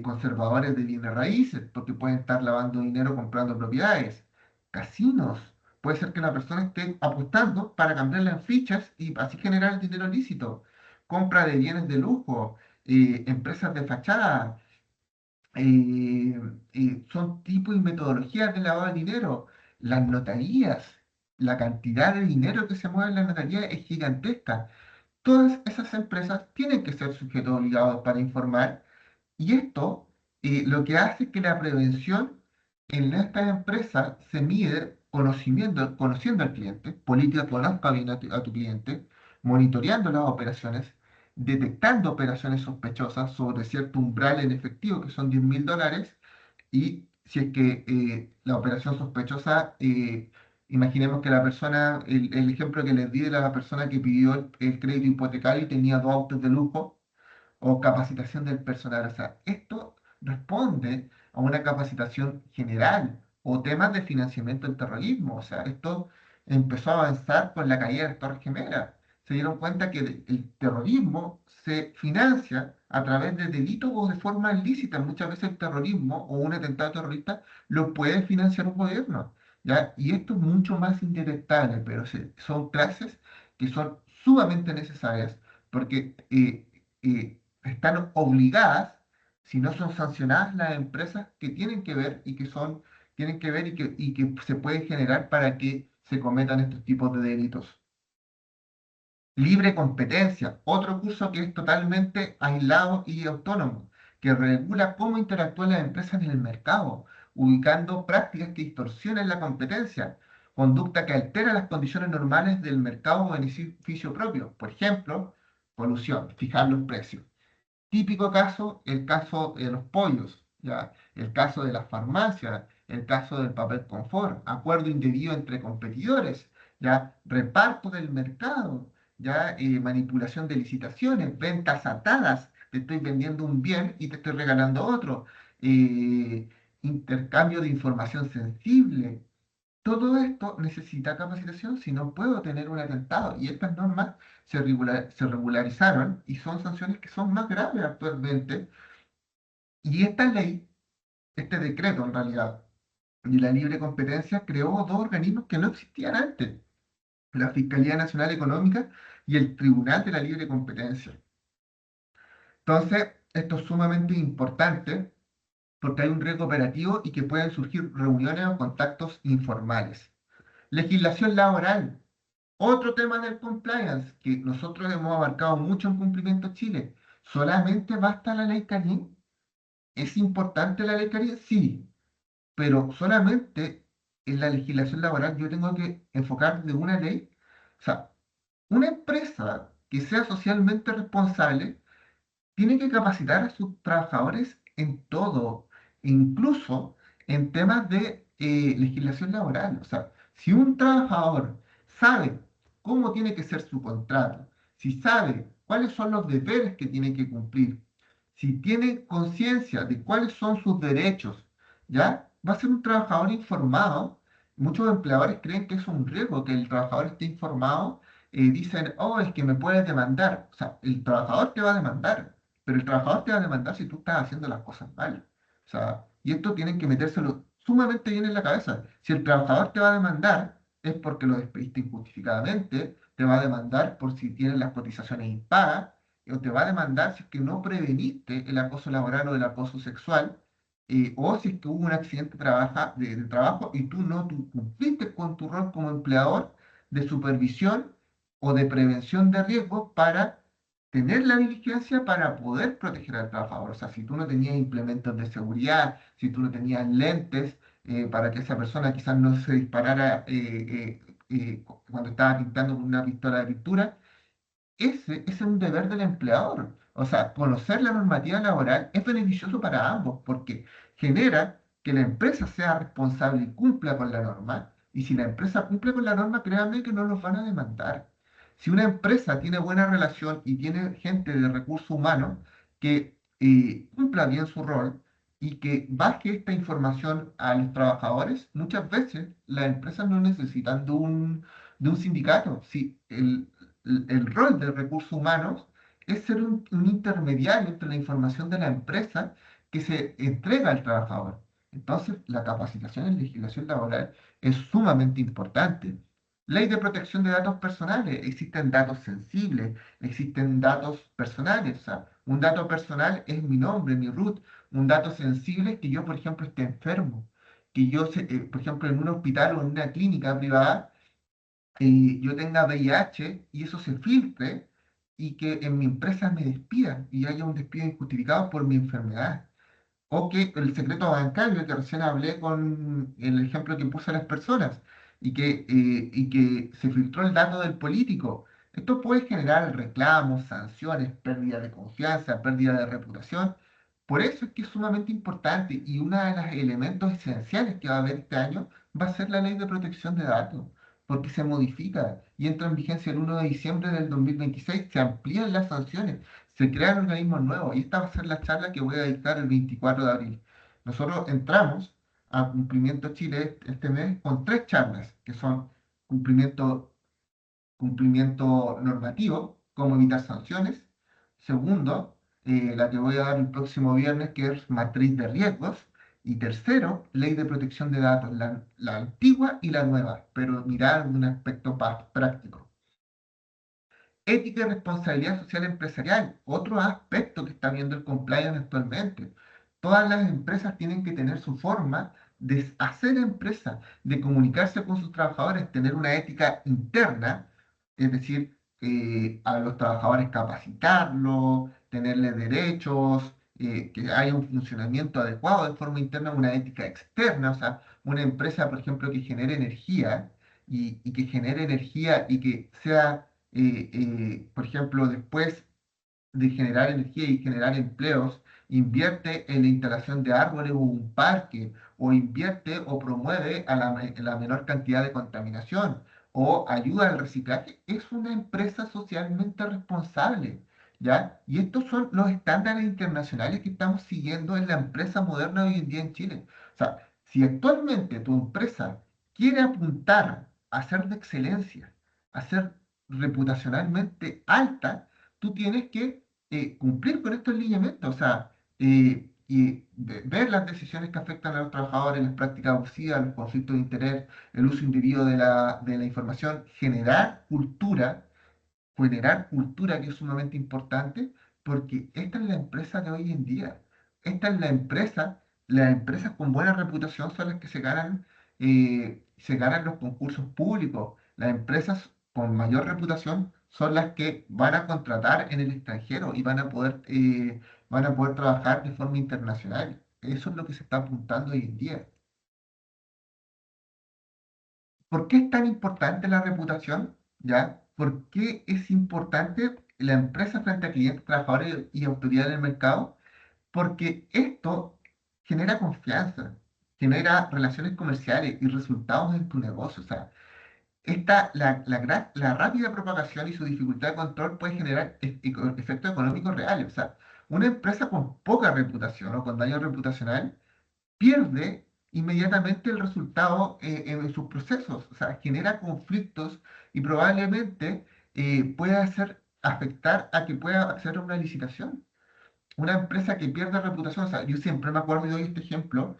conservadores de bienes raíces, porque pueden estar lavando dinero comprando propiedades, casinos. Puede ser que la persona esté apostando para cambiarle en fichas y así generar el dinero lícito. Compra de bienes de lujo, empresas de fachada, eh, son tipos y metodologías de lavado de dinero. Las notarías, la cantidad de dinero que se mueve en la notaría es gigantesca. Todas esas empresas tienen que ser sujetos obligados para informar, y esto lo que hace es que la prevención en estas empresas se mide conociendo al cliente, política conozca bien a tu cliente, monitoreando las operaciones, detectando operaciones sospechosas sobre cierto umbral en efectivo, que son $10.000, y si es que la operación sospechosa, imaginemos que la persona, el ejemplo que les di de la persona que pidió el crédito hipotecario y tenía dos autos de lujo, o capacitación del personal. O sea, esto responde a una capacitación general o temas de financiamiento del terrorismo. O sea, esto empezó a avanzar con la caída de las Torres Gemelas. Se dieron cuenta que el terrorismo se financia a través de delitos o de forma ilícita. Muchas veces el terrorismo o un atentado terrorista lo puede financiar un gobierno, ¿ya? Y esto es mucho más indetectable, pero son clases que son sumamente necesarias porque están obligadas, si no son sancionadas las empresas que tienen que ver y que son, tienen que ver y que se puede generar para que se cometan estos tipos de delitos. Libre competencia, otro curso que es totalmente aislado y autónomo, que regula cómo interactúan las empresas en el mercado, ubicando prácticas que distorsionan la competencia, conducta que altera las condiciones normales del mercado o beneficio propio. Por ejemplo, colusión, fijar los precios. Típico caso, el caso de los pollos, ¿ya? El caso de las farmacias, el caso del papel confort, acuerdo indebido entre competidores, ¿ya? Reparto del mercado, ¿ya? Manipulación de licitaciones, ventas atadas, te estoy vendiendo un bien y te estoy regalando otro, eh, intercambio de información sensible. Todo esto necesita capacitación, si no puedo tener un atentado. Y estas normas se regularizaron y son sanciones que son más graves actualmente. Y esta ley, este decreto en realidad, de la libre competencia, creó dos organismos que no existían antes: la Fiscalía Nacional Económica y el Tribunal de la Libre Competencia. Entonces, esto es sumamente importante porque hay un riesgo operativo y que pueden surgir reuniones o contactos informales. Legislación laboral. Otro tema del compliance que nosotros hemos abarcado mucho en Cumplimiento Chile. ¿Solamente basta la ley Carín? ¿Es importante la ley Carín? Sí, pero solamente en la legislación laboral yo tengo que enfocar de una ley. O sea, una empresa que sea socialmente responsable tiene que capacitar a sus trabajadores en todo, incluso en temas de legislación laboral. O sea, si un trabajador sabe cómo tiene que ser su contrato, si sabe cuáles son los deberes que tiene que cumplir, si tiene conciencia de cuáles son sus derechos, ¿ya? Va a ser un trabajador informado. Muchos empleadores creen que es un riesgo que el trabajador esté informado. Dicen, oh, es que me puedes demandar. O sea, el trabajador te va a demandar, pero el trabajador te va a demandar si tú estás haciendo las cosas mal. O sea, y esto tienen que metérselo sumamente bien en la cabeza. Si el trabajador te va a demandar, es porque lo despediste injustificadamente, te va a demandar por si tienes las cotizaciones impagas, o te va a demandar si es que no preveniste el acoso laboral o el acoso sexual, o si es que hubo un accidente de trabajo y tú cumpliste con tu rol como empleador de supervisión o de prevención de riesgos para tener la diligencia para poder proteger al trabajador. O sea, si tú no tenías implementos de seguridad, si tú no tenías lentes para que esa persona quizás no se disparara cuando estaba pintando con una pistola de pintura, ese es un deber del empleador. O sea, conocer la normativa laboral es beneficioso para ambos porque genera que la empresa sea responsable y cumpla con la norma. Y si la empresa cumple con la norma, créanme que no los van a demandar. Si una empresa tiene buena relación y tiene gente de recursos humanos que cumpla bien su rol y que baje esta información a los trabajadores, muchas veces las empresas no necesitan de un sindicato. Si el rol de recursos humanos es ser un intermediario entre la información de la empresa que se entrega al trabajador. Entonces, la capacitación en legislación laboral es sumamente importante. Ley de protección de datos personales. Existen datos sensibles, existen datos personales. O sea, un dato personal es mi nombre, mi root. Un dato sensible es que yo, por ejemplo, esté enfermo. Que yo, por ejemplo, en un hospital o en una clínica privada, yo tenga VIH y eso se filtre y que en mi empresa me despidan y haya un despido injustificado por mi enfermedad. O que el secreto bancario, que recién hablé con el ejemplo que puse a las personas, y que se filtró el dato del político. Esto puede generar reclamos, sanciones, pérdida de confianza, pérdida de reputación. Por eso es que es sumamente importante y uno de los elementos esenciales que va a haber este año va a ser la ley de protección de datos, porque se modifica y entra en vigencia el 1 de diciembre del 2026, se amplían las sanciones, se crean organismos nuevos y esta va a ser la charla que voy a dictar el 24 de abril. Nosotros entramos a Cumplimiento Chile este mes con tres charlas, que son cumplimiento, cumplimiento normativo, cómo evitar sanciones. Segundo, la que voy a dar el próximo viernes, que es matriz de riesgos. Y tercero, ley de protección de datos, la antigua y la nueva, pero mirar un aspecto práctico. Ética y responsabilidad social empresarial, otro aspecto que está viendo el compliance actualmente. Todas las empresas tienen que tener su forma de hacer empresa, de comunicarse con sus trabajadores, tener una ética interna, es decir, a los trabajadores capacitarlos, tenerles derechos, que haya un funcionamiento adecuado de forma interna, una ética externa, o sea, una empresa, por ejemplo, que genere energía y que genere energía y que sea por ejemplo, después de generar energía y generar empleos, invierte en la instalación de árboles o un parque, o invierte o promueve a la menor cantidad de contaminación, o ayuda al reciclaje, es una empresa socialmente responsable, ¿ya? Y estos son los estándares internacionales que estamos siguiendo en la empresa moderna hoy en día en Chile. O sea, si actualmente tu empresa quiere apuntar a ser de excelencia, a ser reputacionalmente alta, tú tienes que cumplir con estos lineamientos, o sea, ver las decisiones que afectan a los trabajadores, las prácticas abusivas, los conflictos de interés, el uso indebido de la información, generar cultura que es sumamente importante, porque esta es la empresa de hoy en día. Esta es la empresa, las empresas con buena reputación son las que se ganan los concursos públicos. Las empresas con mayor reputación son las que van a contratar en el extranjero y van a poder trabajar de forma internacional. Eso es lo que se está apuntando hoy en día. ¿Por qué es tan importante la reputación? ¿Ya? ¿Por qué es importante la empresa frente a clientes, trabajadores y autoridades del mercado? Porque esto genera confianza. genera relaciones comerciales y resultados en tu negocio. O sea, la rápida propagación y su dificultad de control puede generar efectos económicos reales. O sea, una empresa con poca reputación o con daño reputacional pierde inmediatamente el resultado en sus procesos. O sea, genera conflictos y probablemente puede afectar a que pueda hacer una licitación. Una empresa que pierde reputación, o sea, yo siempre me acuerdo y doy este ejemplo.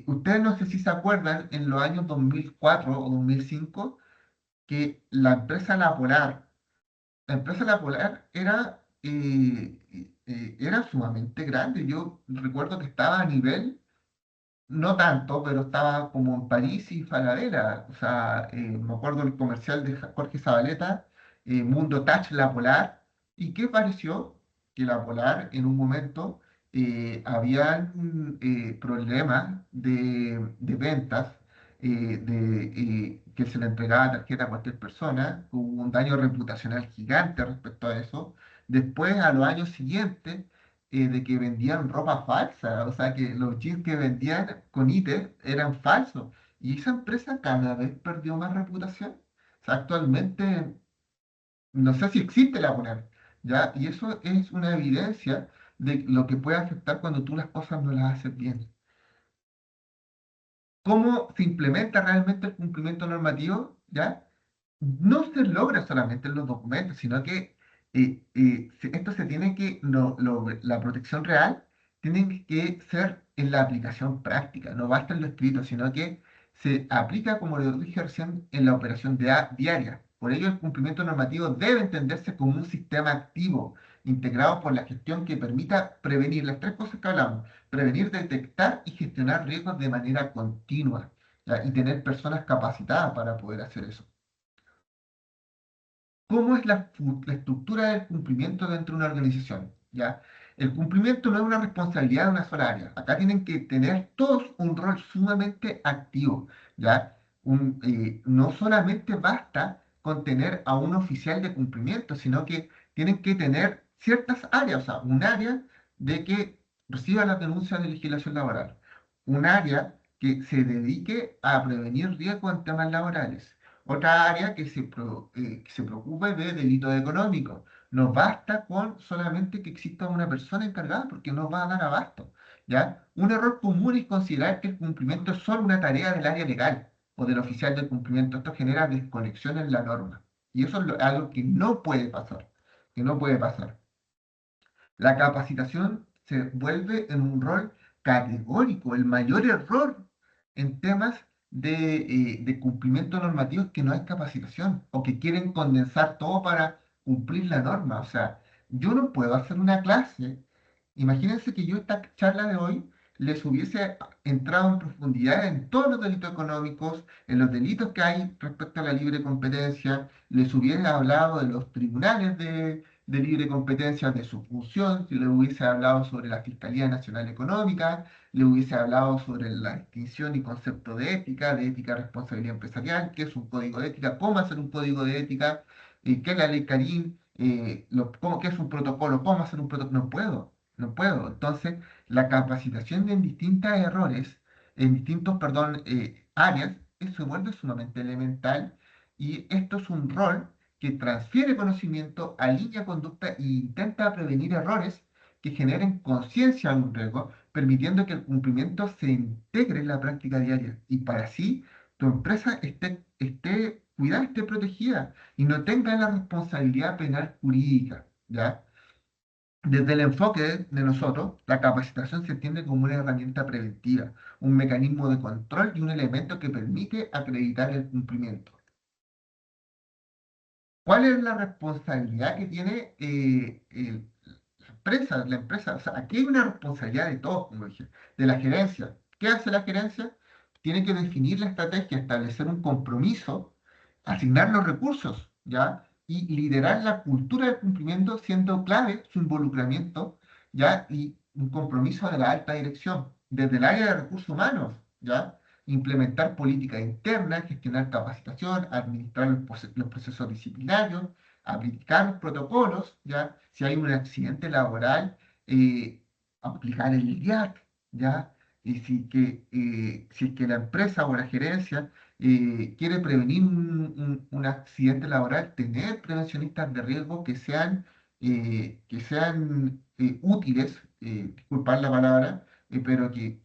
Ustedes no sé si se acuerdan en los años 2004 o 2005 que la empresa La Polar era sumamente grande. Yo recuerdo que estaba a nivel, no tanto, pero estaba como en París y Falabella. O sea, me acuerdo el comercial de Jorge Zabaleta, Mundo Touch La Polar. ¿Y qué pareció? Que La Polar en un momento habían problemas de ventas, que se le entregaba tarjeta a cualquier persona, hubo un daño reputacional gigante respecto a eso. Después, a los años siguientes, de que vendían ropa falsa, o sea, que los jeans que vendían con ítem eran falsos. Y esa empresa cada vez perdió más reputación. O sea, actualmente no sé si existe la poner, ¿ya? Y eso es una evidencia de lo que puede afectar cuando tú las cosas no las haces bien. ¿Cómo se implementa realmente el cumplimiento normativo? ¿Ya? No se logra solamente en los documentos, sino que esto se tiene que, la protección real tiene que ser en la aplicación práctica, no basta en lo escrito, sino que se aplica, como lo dije recién, en la operación diaria. Por ello, el cumplimiento normativo debe entenderse como un sistema activo, integrado por la gestión que permita prevenir las tres cosas que hablamos: prevenir, detectar y gestionar riesgos de manera continua, ¿ya? Y tener personas capacitadas para poder hacer eso. ¿Cómo es la estructura del cumplimiento dentro de una organización? ¿Ya? El cumplimiento no es una responsabilidad de una sola área. Acá tienen que tener todos un rol sumamente activo. ¿Ya? No solamente basta con tener a un oficial de cumplimiento, sino que tienen que tener ciertas áreas. O sea, un área de que reciba las denuncias de legislación laboral. Un área que se dedique a prevenir riesgos en temas laborales. Otra área que se preocupe de delitos económicos. No basta con solamente que exista una persona encargada porque no va a dar abasto, ¿ya? Un error común es considerar que el cumplimiento es solo una tarea del área legal o del oficial del cumplimiento. Esto genera desconexión en la norma. Y eso es algo que no puede pasar, que no puede pasar. La capacitación se vuelve en un rol categórico. El mayor error en temas de cumplimiento normativo es que no hay capacitación o que quieren condensar todo para cumplir la norma. O sea, yo no puedo hacer una clase. Imagínense que yo esta charla de hoy les hubiese entrado en profundidad en todos los delitos económicos, en los delitos que hay respecto a la libre competencia, les hubiese hablado de los tribunales de libre competencia, de su función, si le hubiese hablado sobre la Fiscalía Nacional Económica, le hubiese hablado sobre la distinción y concepto de ética, responsabilidad empresarial, qué es un código de ética, cómo hacer un código de ética, qué es la ley Carín, qué es un protocolo, cómo hacer un protocolo. No puedo, no puedo. Entonces, la capacitación en distintos errores, en distintos, perdón, áreas, eso se vuelve sumamente elemental y esto es un rol que transfiere conocimiento, alinea conducta e intenta prevenir errores que generen conciencia de un riesgo, permitiendo que el cumplimiento se integre en la práctica diaria y para así tu empresa esté cuidada, esté protegida y no tenga la responsabilidad penal jurídica, ¿ya? Desde el enfoque de nosotros, la capacitación se entiende como una herramienta preventiva, un mecanismo de control y un elemento que permite acreditar el cumplimiento. ¿Cuál es la responsabilidad que tiene la empresa? La empresa, o sea, aquí hay una responsabilidad de todos, como dije, de la gerencia. ¿Qué hace la gerencia? Tiene que definir la estrategia, establecer un compromiso, asignar los recursos, ¿ya? Y liderar la cultura del cumplimiento, siendo clave su involucramiento, ¿ya? Y un compromiso de la alta dirección, desde el área de recursos humanos, ¿ya? Implementar políticas internas, gestionar capacitación, administrar los procesos disciplinarios, aplicar los protocolos, ¿ya? Si hay un accidente laboral, aplicar el IDIAC, ¿ya? Y si es que la empresa o la gerencia quiere prevenir un accidente laboral, tener prevencionistas de riesgo que sean útiles, disculpar la palabra, pero que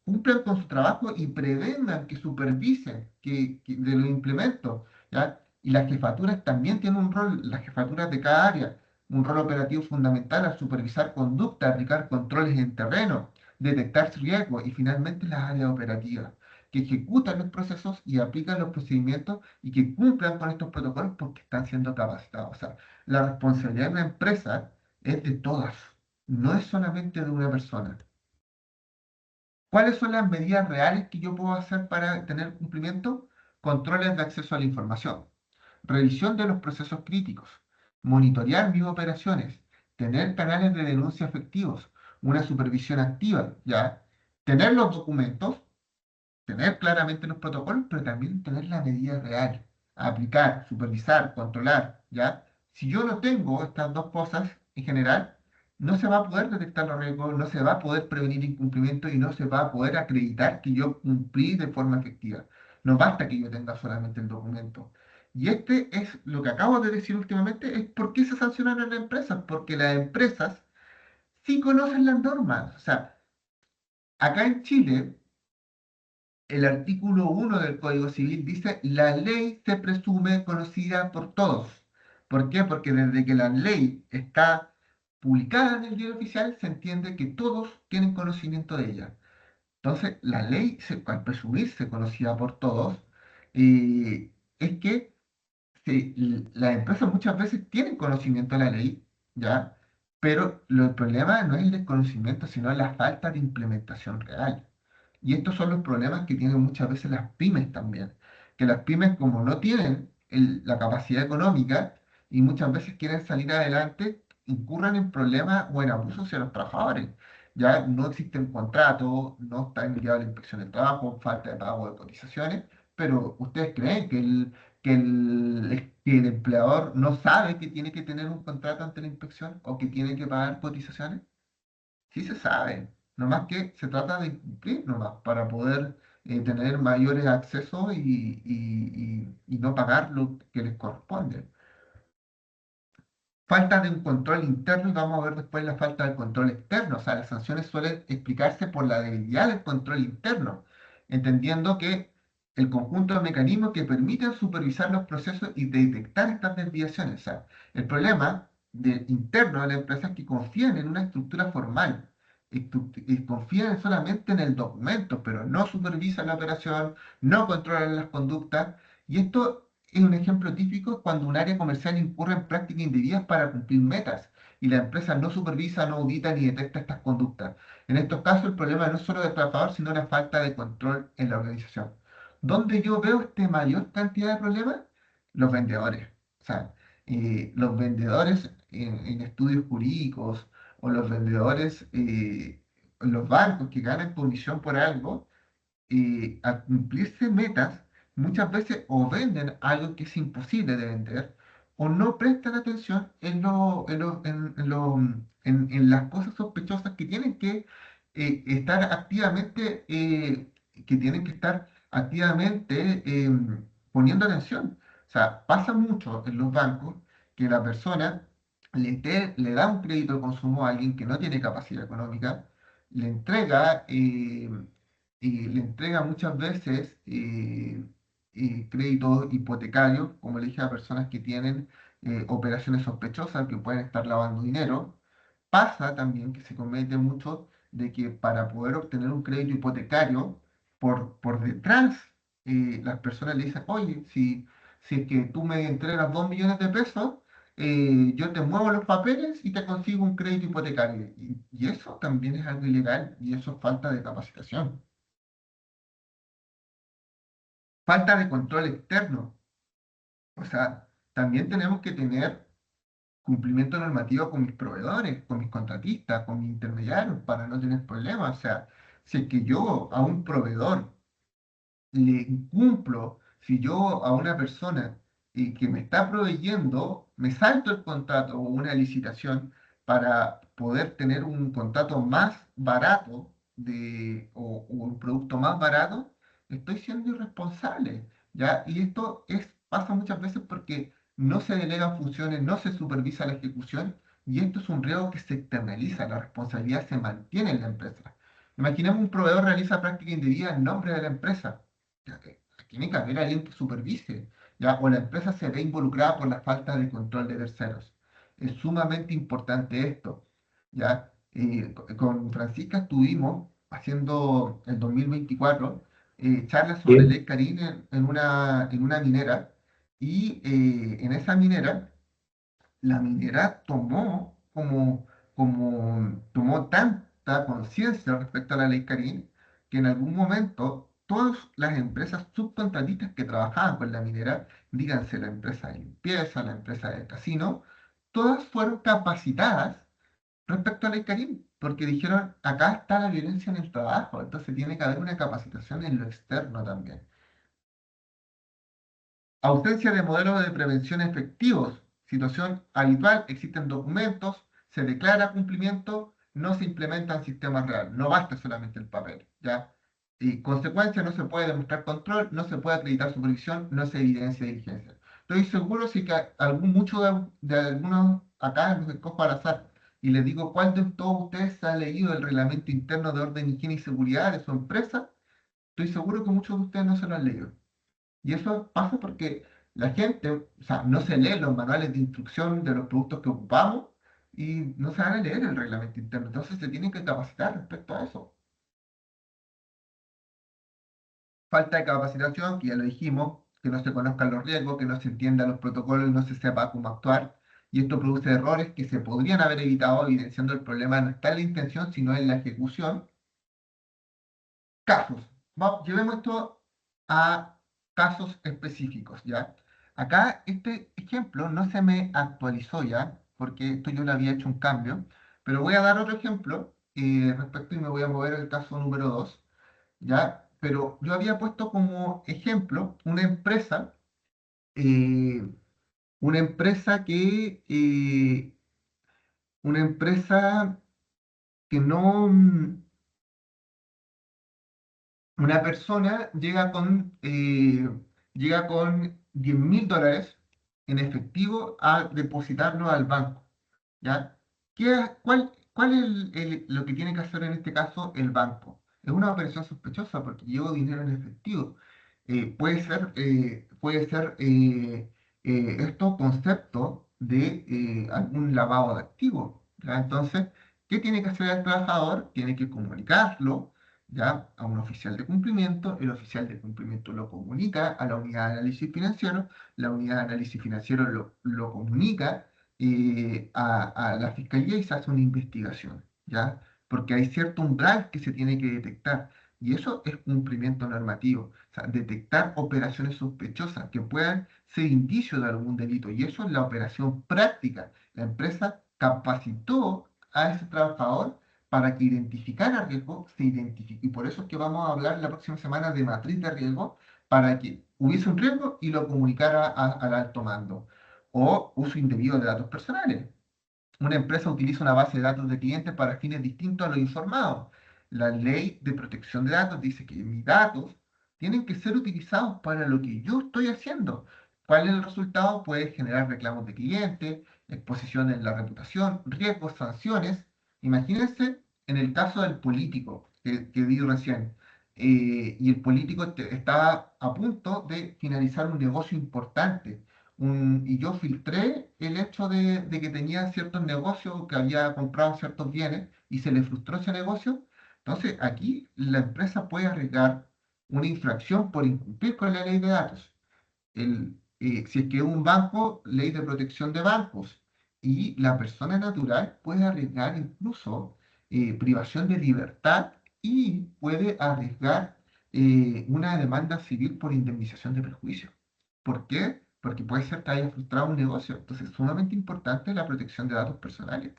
cumplan con su trabajo y prevengan, que supervisen de los implementos, ¿ya? Y las jefaturas también tienen un rol, las jefaturas de cada área, un rol operativo fundamental al supervisar conducta, aplicar controles en terreno, detectar riesgos y finalmente las áreas operativas que ejecutan los procesos y aplican los procedimientos y que cumplan con estos protocolos porque están siendo capacitados. O sea, la responsabilidad de una empresa es de todas, no es solamente de una persona. ¿Cuáles son las medidas reales que yo puedo hacer para tener cumplimiento? Controles de acceso a la información, revisión de los procesos críticos, monitorear mis operaciones, tener canales de denuncia efectivos, una supervisión activa, ¿ya? Tener los documentos, tener claramente los protocolos, pero también tener la medida real, aplicar, supervisar, controlar, ¿ya? Si yo no tengo estas dos cosas en general, no se va a poder detectar los riesgos, no se va a poder prevenir incumplimiento y no se va a poder acreditar que yo cumplí de forma efectiva. No basta que yo tenga solamente el documento. Y este es lo que acabo de decir últimamente, es por qué se sancionan a las empresas, porque las empresas sí conocen las normas. O sea, acá en Chile, el artículo 1 del Código Civil dice, la ley se presume conocida por todos. ¿Por qué? Porque desde que la ley está publicada en el diario oficial, se entiende que todos tienen conocimiento de ella. Entonces, la ley, al presumirse conocida por todos, es que las empresas muchas veces tienen conocimiento de la ley, ¿ya? Pero el problema no es el desconocimiento, sino la falta de implementación real. Y estos son los problemas que tienen muchas veces las pymes también. Que las pymes, como no tienen la capacidad económica y muchas veces quieren salir adelante, incurren en problemas o en abusos hacia los trabajadores. Ya no existen contratos, no está enviada la inspección de trabajo, falta de pago de cotizaciones, pero ¿ustedes creen que el empleador no sabe que tiene que tener un contrato ante la inspección o que tiene que pagar cotizaciones? Sí se sabe, nomás que se trata de cumplir nomás para poder tener mayores accesos y no pagar lo que les corresponde. Falta de un control interno y vamos a ver después la falta del control externo. O sea, las sanciones suelen explicarse por la debilidad del control interno, entendiendo que el conjunto de mecanismos que permiten supervisar los procesos y detectar estas desviaciones. O sea, el problema interno de la empresa es que confían en una estructura formal y confían solamente en el documento, pero no supervisan la operación, no controlan las conductas. Y esto es un ejemplo típico cuando un área comercial incurre en prácticas indebidas para cumplir metas y la empresa no supervisa, no audita ni detecta estas conductas. En estos casos, el problema no es solo del trabajador, sino la falta de control en la organización. ¿Dónde yo veo esta mayor cantidad de problemas? Los vendedores. O sea, los vendedores en estudios jurídicos o los vendedores en los bancos que ganan comisión por algo al cumplirse metas, muchas veces o venden algo que es imposible de vender, o no prestan atención en las cosas sospechosas que tienen que estar activamente, poniendo atención. O sea, pasa mucho en los bancos que la persona le da un crédito de consumo a alguien que no tiene capacidad económica, le entrega y le entrega muchas veces créditos hipotecarios, como le dije, a personas que tienen operaciones sospechosas, que pueden estar lavando dinero. Pasa también que se comete mucho de que para poder obtener un crédito hipotecario, por detrás, las personas le dicen, oye, si es que tú me entregas 2 millones de pesos, yo te muevo los papeles y te consigo un crédito hipotecario. Y eso también es algo ilegal y eso es falta de capacitación. Falta de control externo. O sea, también tenemos que tener cumplimiento normativo con mis proveedores, con mis contratistas, con mis intermediarios, para no tener problemas. O sea, si es que yo a un proveedor le incumplo, si yo a una persona que me está proveyendo, me salto el contrato o una licitación para poder tener un contrato más barato, o un producto más barato, estoy siendo irresponsable, ¿ya? Y esto pasa muchas veces porque no se delegan funciones, no se supervisa la ejecución, y esto es un riesgo que se externaliza, la responsabilidad se mantiene en la empresa. Imaginemos un proveedor realiza práctica indebida en nombre de la empresa. Ya que tiene que haber alguien que supervise, ¿ya? O la empresa se ve involucrada por la falta de control de terceros. Es sumamente importante esto, ¿ya? Con Francisca estuvimos haciendo el 2024 charlas sobre Sí. ley Carín en una minera, y en esa minera la minera tomó tanta conciencia respecto a la ley Carín, que en algún momento todas las empresas subcontratistas que trabajaban con la minera, díganse la empresa de limpieza, la empresa de casino, todas fueron capacitadas respecto a la ley Carín, porque dijeron, acá está la violencia en el trabajo, entonces tiene que haber una capacitación en lo externo también. Ausencia de modelos de prevención efectivos. Situación habitual, existen documentos, se declara cumplimiento, no se implementan sistemas reales. No basta solamente el papel, ¿ya? Y consecuencia, no se puede demostrar control, no se puede acreditar supervisión, no se evidencia diligencia. Estoy seguro si que muchos de algunos acá los escojo al azar y les digo cuál de todos ustedes ha leído el reglamento interno de orden, higiene y seguridad de su empresa. Estoy seguro que muchos de ustedes no se lo han leído. Y eso pasa porque la gente, o sea, no se lee los manuales de instrucción de los productos que ocupamos y no se van a leer el reglamento interno. Entonces se tienen que capacitar respecto a eso. Falta de capacitación, que ya lo dijimos, que no se conozcan los riesgos, que no se entiendan los protocolos y no se sepa cómo actuar. Y esto produce errores que se podrían haber evitado, evidenciando el problema no está en la intención, sino en la ejecución. Casos. Llevemos esto a casos específicos, ¿ya? Acá este ejemplo no se me actualizó ya, porque esto yo le había hecho un cambio, pero voy a dar otro ejemplo respecto y me voy a mover al caso número 2, ¿ya? Pero yo había puesto como ejemplo eh, una empresa una empresa que no, una persona llega con $10.000 en efectivo a depositarlo al banco, ¿ya? ¿Cuál es lo que tiene que hacer en este caso el banco? Es una operación sospechosa porque llevo dinero en efectivo. Puede ser esto concepto de algún lavado de activos, ¿ya? Entonces, ¿qué tiene que hacer el trabajador? Tiene que comunicarlo, ¿ya? A un oficial de cumplimiento, el oficial de cumplimiento lo comunica a la unidad de análisis financiero, la unidad de análisis financiero lo comunica a la fiscalía y se hace una investigación, ¿ya? Porque hay cierto umbral que se tiene que detectar y eso es cumplimiento normativo, o sea, detectar operaciones sospechosas que puedan ser indicios de algún delito y eso es la operación práctica. La empresa capacitó a ese trabajador para que identificara riesgo, se identifique. Y por eso es que vamos a hablar la próxima semana de matriz de riesgo, para que hubiese un riesgo y lo comunicara al alto mando. O uso indebido de datos personales. Una empresa utiliza una base de datos de clientes para fines distintos a los informados. La ley de protección de datos dice que mis datos tienen que ser utilizados para lo que yo estoy haciendo. ¿Cuál es el resultado? Puede generar reclamos de clientes, exposición en la reputación, riesgos, sanciones. Imagínense en el caso del político que vi recién. Y el político estaba a punto de finalizar un negocio importante y yo filtré el hecho de que tenía ciertos negocios, que había comprado ciertos bienes y se le frustró ese negocio. Entonces, aquí la empresa puede arriesgar una infracción por incumplir con la ley de datos. Si es que un banco, ley de protección de bancos, y la persona natural puede arriesgar incluso privación de libertad y puede arriesgar una demanda civil por indemnización de perjuicio. ¿Por qué? Porque puede ser que haya frustrado un negocio. Entonces, es sumamente importante la protección de datos personales.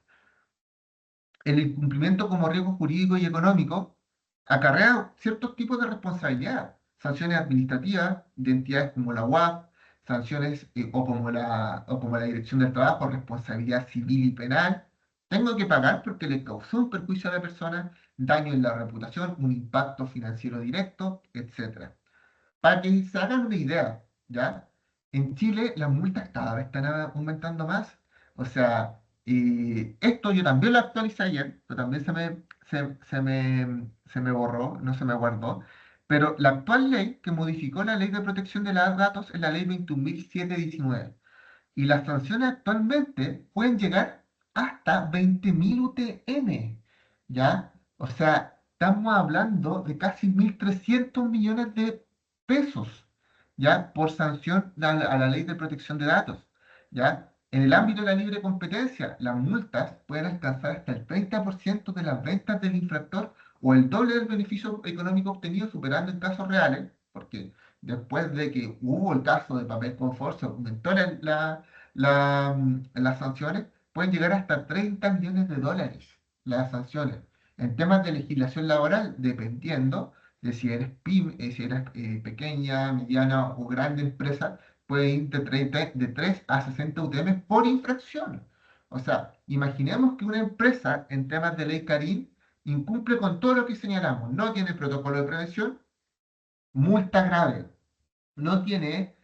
El incumplimiento como riesgo jurídico y económico acarrea ciertos tipos de responsabilidad, sanciones administrativas de entidades como la UAF, sanciones o como la Dirección del Trabajo, responsabilidad civil y penal, Tengo que pagar porque le causó un perjuicio a la persona, daño en la reputación, un impacto financiero directo, etcétera. Para que se hagan una idea, ¿ya? En Chile las multas cada vez están aumentando más. O sea, esto yo también lo actualicé ayer, pero también se me borró, no se me guardó. Pero la actual ley que modificó la ley de protección de los datos es la ley 21.719. Y las sanciones actualmente pueden llegar hasta 20.000 UTM, ¿ya? O sea, estamos hablando de casi 1.300 millones de pesos, ¿ya? Por sanción a la ley de protección de datos, ¿ya? En el ámbito de la libre competencia, las multas pueden alcanzar hasta el 30% de las ventas del infractor o el doble del beneficio económico obtenido, superando en casos reales, porque después de que hubo el caso de Papel Confort, se aumentó las sanciones, pueden llegar hasta 30 millones de dólares las sanciones. En temas de legislación laboral, dependiendo de si eres pyme, si eres pequeña, mediana o grande empresa, puede ir de 3 a 60 UTM por infracción. O sea, imaginemos que una empresa en temas de ley Carín incumple con todo lo que señalamos, no tiene protocolo de prevención, multa grave, no tiene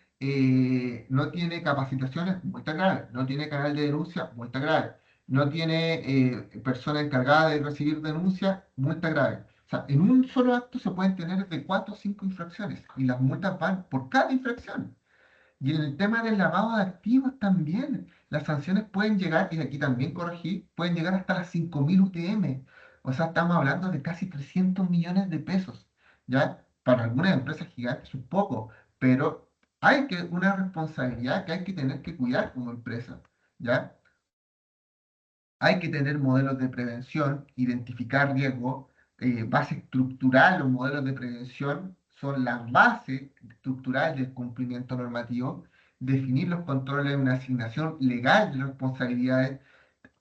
capacitaciones, multa grave, no tiene canal de denuncia, multa grave, no tiene persona encargada de recibir denuncias, multa grave. O sea, en un solo acto se pueden tener de 4 o 5 infracciones y las multas van por cada infracción. Y en el tema del lavado de activos también, las sanciones pueden llegar, y aquí también corregí, pueden llegar hasta las 5.000 UTM. O sea, estamos hablando de casi 300 millones de pesos. ¿Ya? Para algunas empresas gigantes es un poco, pero una responsabilidad que hay que tener que cuidar como empresa. ¿Ya? Hay que tener modelos de prevención, identificar riesgos, base estructural. Los modelos de prevención son la base estructural del cumplimiento normativo, definir los controles, una asignación legal de responsabilidades,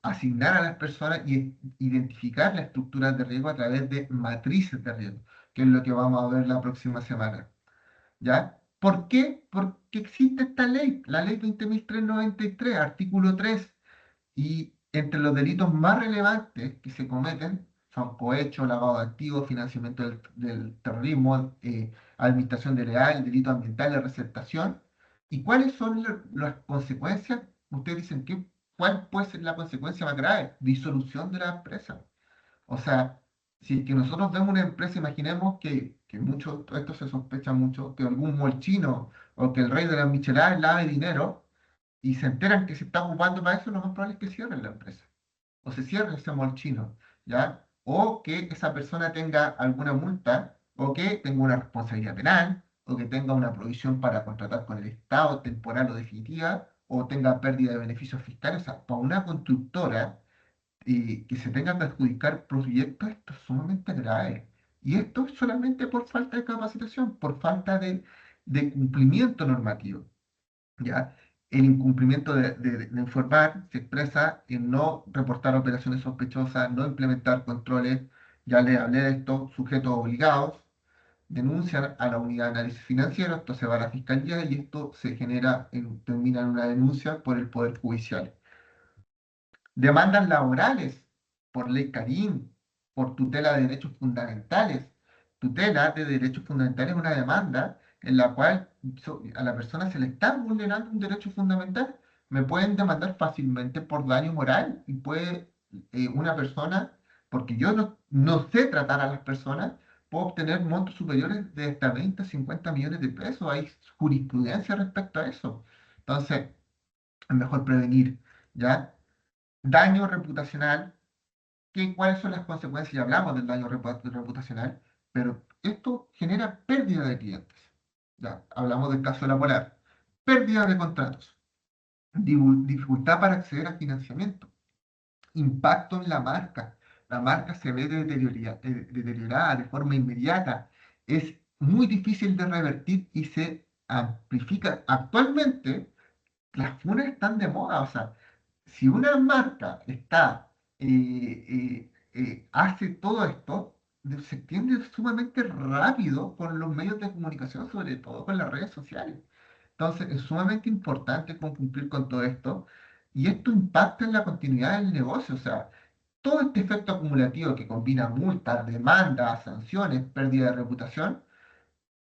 asignar a las personas y identificar las estructuras de riesgo a través de matrices de riesgo, que es lo que vamos a ver la próxima semana. ¿Ya? ¿Por qué? Porque existe esta ley, la ley 20.393, artículo 3. Y entre los delitos más relevantes que se cometen son cohecho, lavado de activos, financiamiento del terrorismo, administración desleal, delito ambiental, de receptación. ¿Y cuáles son las consecuencias? Ustedes dicen, ¿cuál puede ser la consecuencia más grave? Disolución de la empresa. O sea, si es que nosotros vemos una empresa, imaginemos que mucho, esto se sospecha mucho, que algún molchino o que el rey de las micheladas lave dinero y se enteran que se está ocupando para eso, lo más probable es que cierren la empresa o se cierre ese molchino, ¿ya? O que esa persona tenga alguna multa o que tenga una responsabilidad penal o que tenga una provisión para contratar con el Estado temporal o definitiva o tenga pérdida de beneficios fiscales. O sea, para una constructora que se tenga que adjudicar proyectos, esto es sumamente grave. Y esto es solamente por falta de capacitación, por falta de cumplimiento normativo. ¿Ya? El incumplimiento de informar se expresa en no reportar operaciones sospechosas, no implementar controles, ya les hablé de esto, sujetos obligados, denuncian a la unidad de análisis financiero, esto se va a la fiscalía y esto termina en una denuncia por el Poder Judicial. Demandas laborales por ley Carín, por tutela de derechos fundamentales. Tutela de derechos fundamentales es una demanda en la cual a la persona se le está vulnerando un derecho fundamental. Me pueden demandar fácilmente por daño moral y puede una persona, porque yo no sé tratar a las personas, puedo obtener montos superiores de hasta 20, 50 millones de pesos. Hay jurisprudencia respecto a eso. Entonces, es mejor prevenir, ¿ya? Daño reputacional. ¿Cuáles son las consecuencias? Ya hablamos del daño reputacional, pero esto genera pérdida de clientes. Ya, hablamos del caso de la Polar. Pérdida de contratos, dificultad para acceder a financiamiento, impacto en la marca. La marca se ve deteriorada de forma inmediata. Es muy difícil de revertir y se amplifica. Actualmente, las funas están de moda. O sea, si una marca hace todo esto, se extiende sumamente rápido con los medios de comunicación, sobre todo con las redes sociales. Entonces, es sumamente importante cumplir con todo esto. y esto impacta en la continuidad del negocio. O sea, todo este efecto acumulativo que combina multas, demandas, sanciones, pérdida de reputación,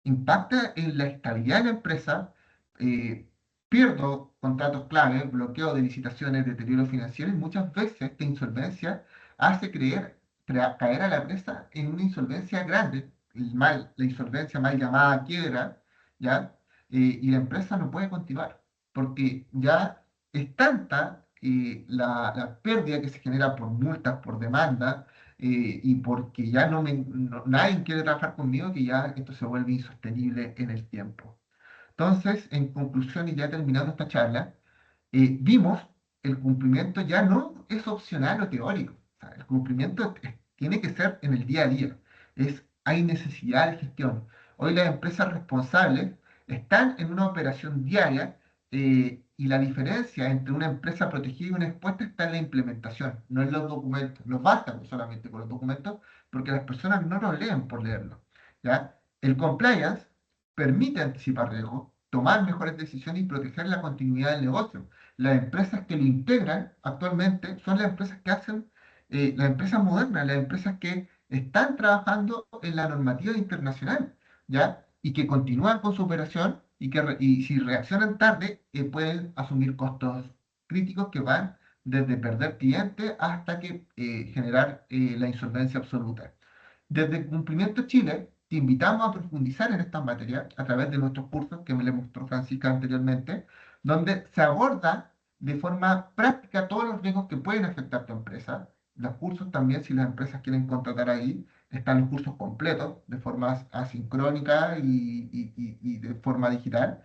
impacta en la estabilidad de la empresa, eh, pierdo contratos clave, bloqueo de licitaciones, deterioro financiero y muchas veces esta insolvencia hace caer a la empresa en una insolvencia grande, la insolvencia mal llamada quiebra, ¿ya? Y la empresa no puede continuar porque ya es tanta la pérdida que se genera por multas, por demandas, y porque ya nadie quiere trabajar conmigo, que ya esto se vuelve insostenible en el tiempo. Entonces, en conclusión, y ya terminando esta charla, vimos el cumplimiento ya no es opcional o teórico. O sea, el cumplimiento tiene que ser en el día a día. Hay necesidad de gestión. Hoy las empresas responsables están en una operación diaria, y la diferencia entre una empresa protegida y una expuesta está en la implementación, no en los documentos. No basta solamente con los documentos porque las personas no los leen por leerlos. ¿Ya? El compliance permite anticipar riesgos, tomar mejores decisiones y proteger la continuidad del negocio. Las empresas que lo integran actualmente son las empresas que hacen, las empresas modernas, las empresas que están trabajando en la normativa internacional, ¿ya? Y que continúan con su operación y si reaccionan tarde, pueden asumir costos críticos que van desde perder clientes hasta que generar la insolvencia absoluta. Desde Cumplimiento Chile, te invitamos a profundizar en estas materias a través de nuestros cursos que me le mostró Francisca anteriormente, donde se aborda de forma práctica todos los riesgos que pueden afectar tu empresa. Los cursos también, si las empresas quieren contratar ahí, están los cursos completos de forma asincrónica y de forma digital,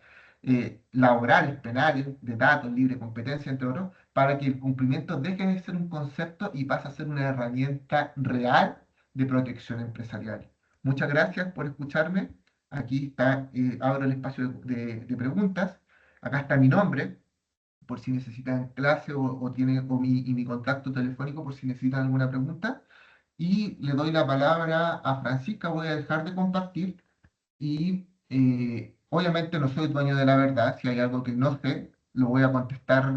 laborales, penales, de datos, libre competencia, entre otros, para que el cumplimiento deje de ser un concepto y pase a ser una herramienta real de protección empresarial. Muchas gracias por escucharme. Aquí está, abro el espacio de preguntas. Acá está mi nombre, por si necesitan clase o tienen y mi contacto telefónico por si necesitan alguna pregunta. Y le doy la palabra a Francisca. Voy a dejar de compartir y obviamente no soy dueño de la verdad. Si hay algo que no sé, lo voy a contestar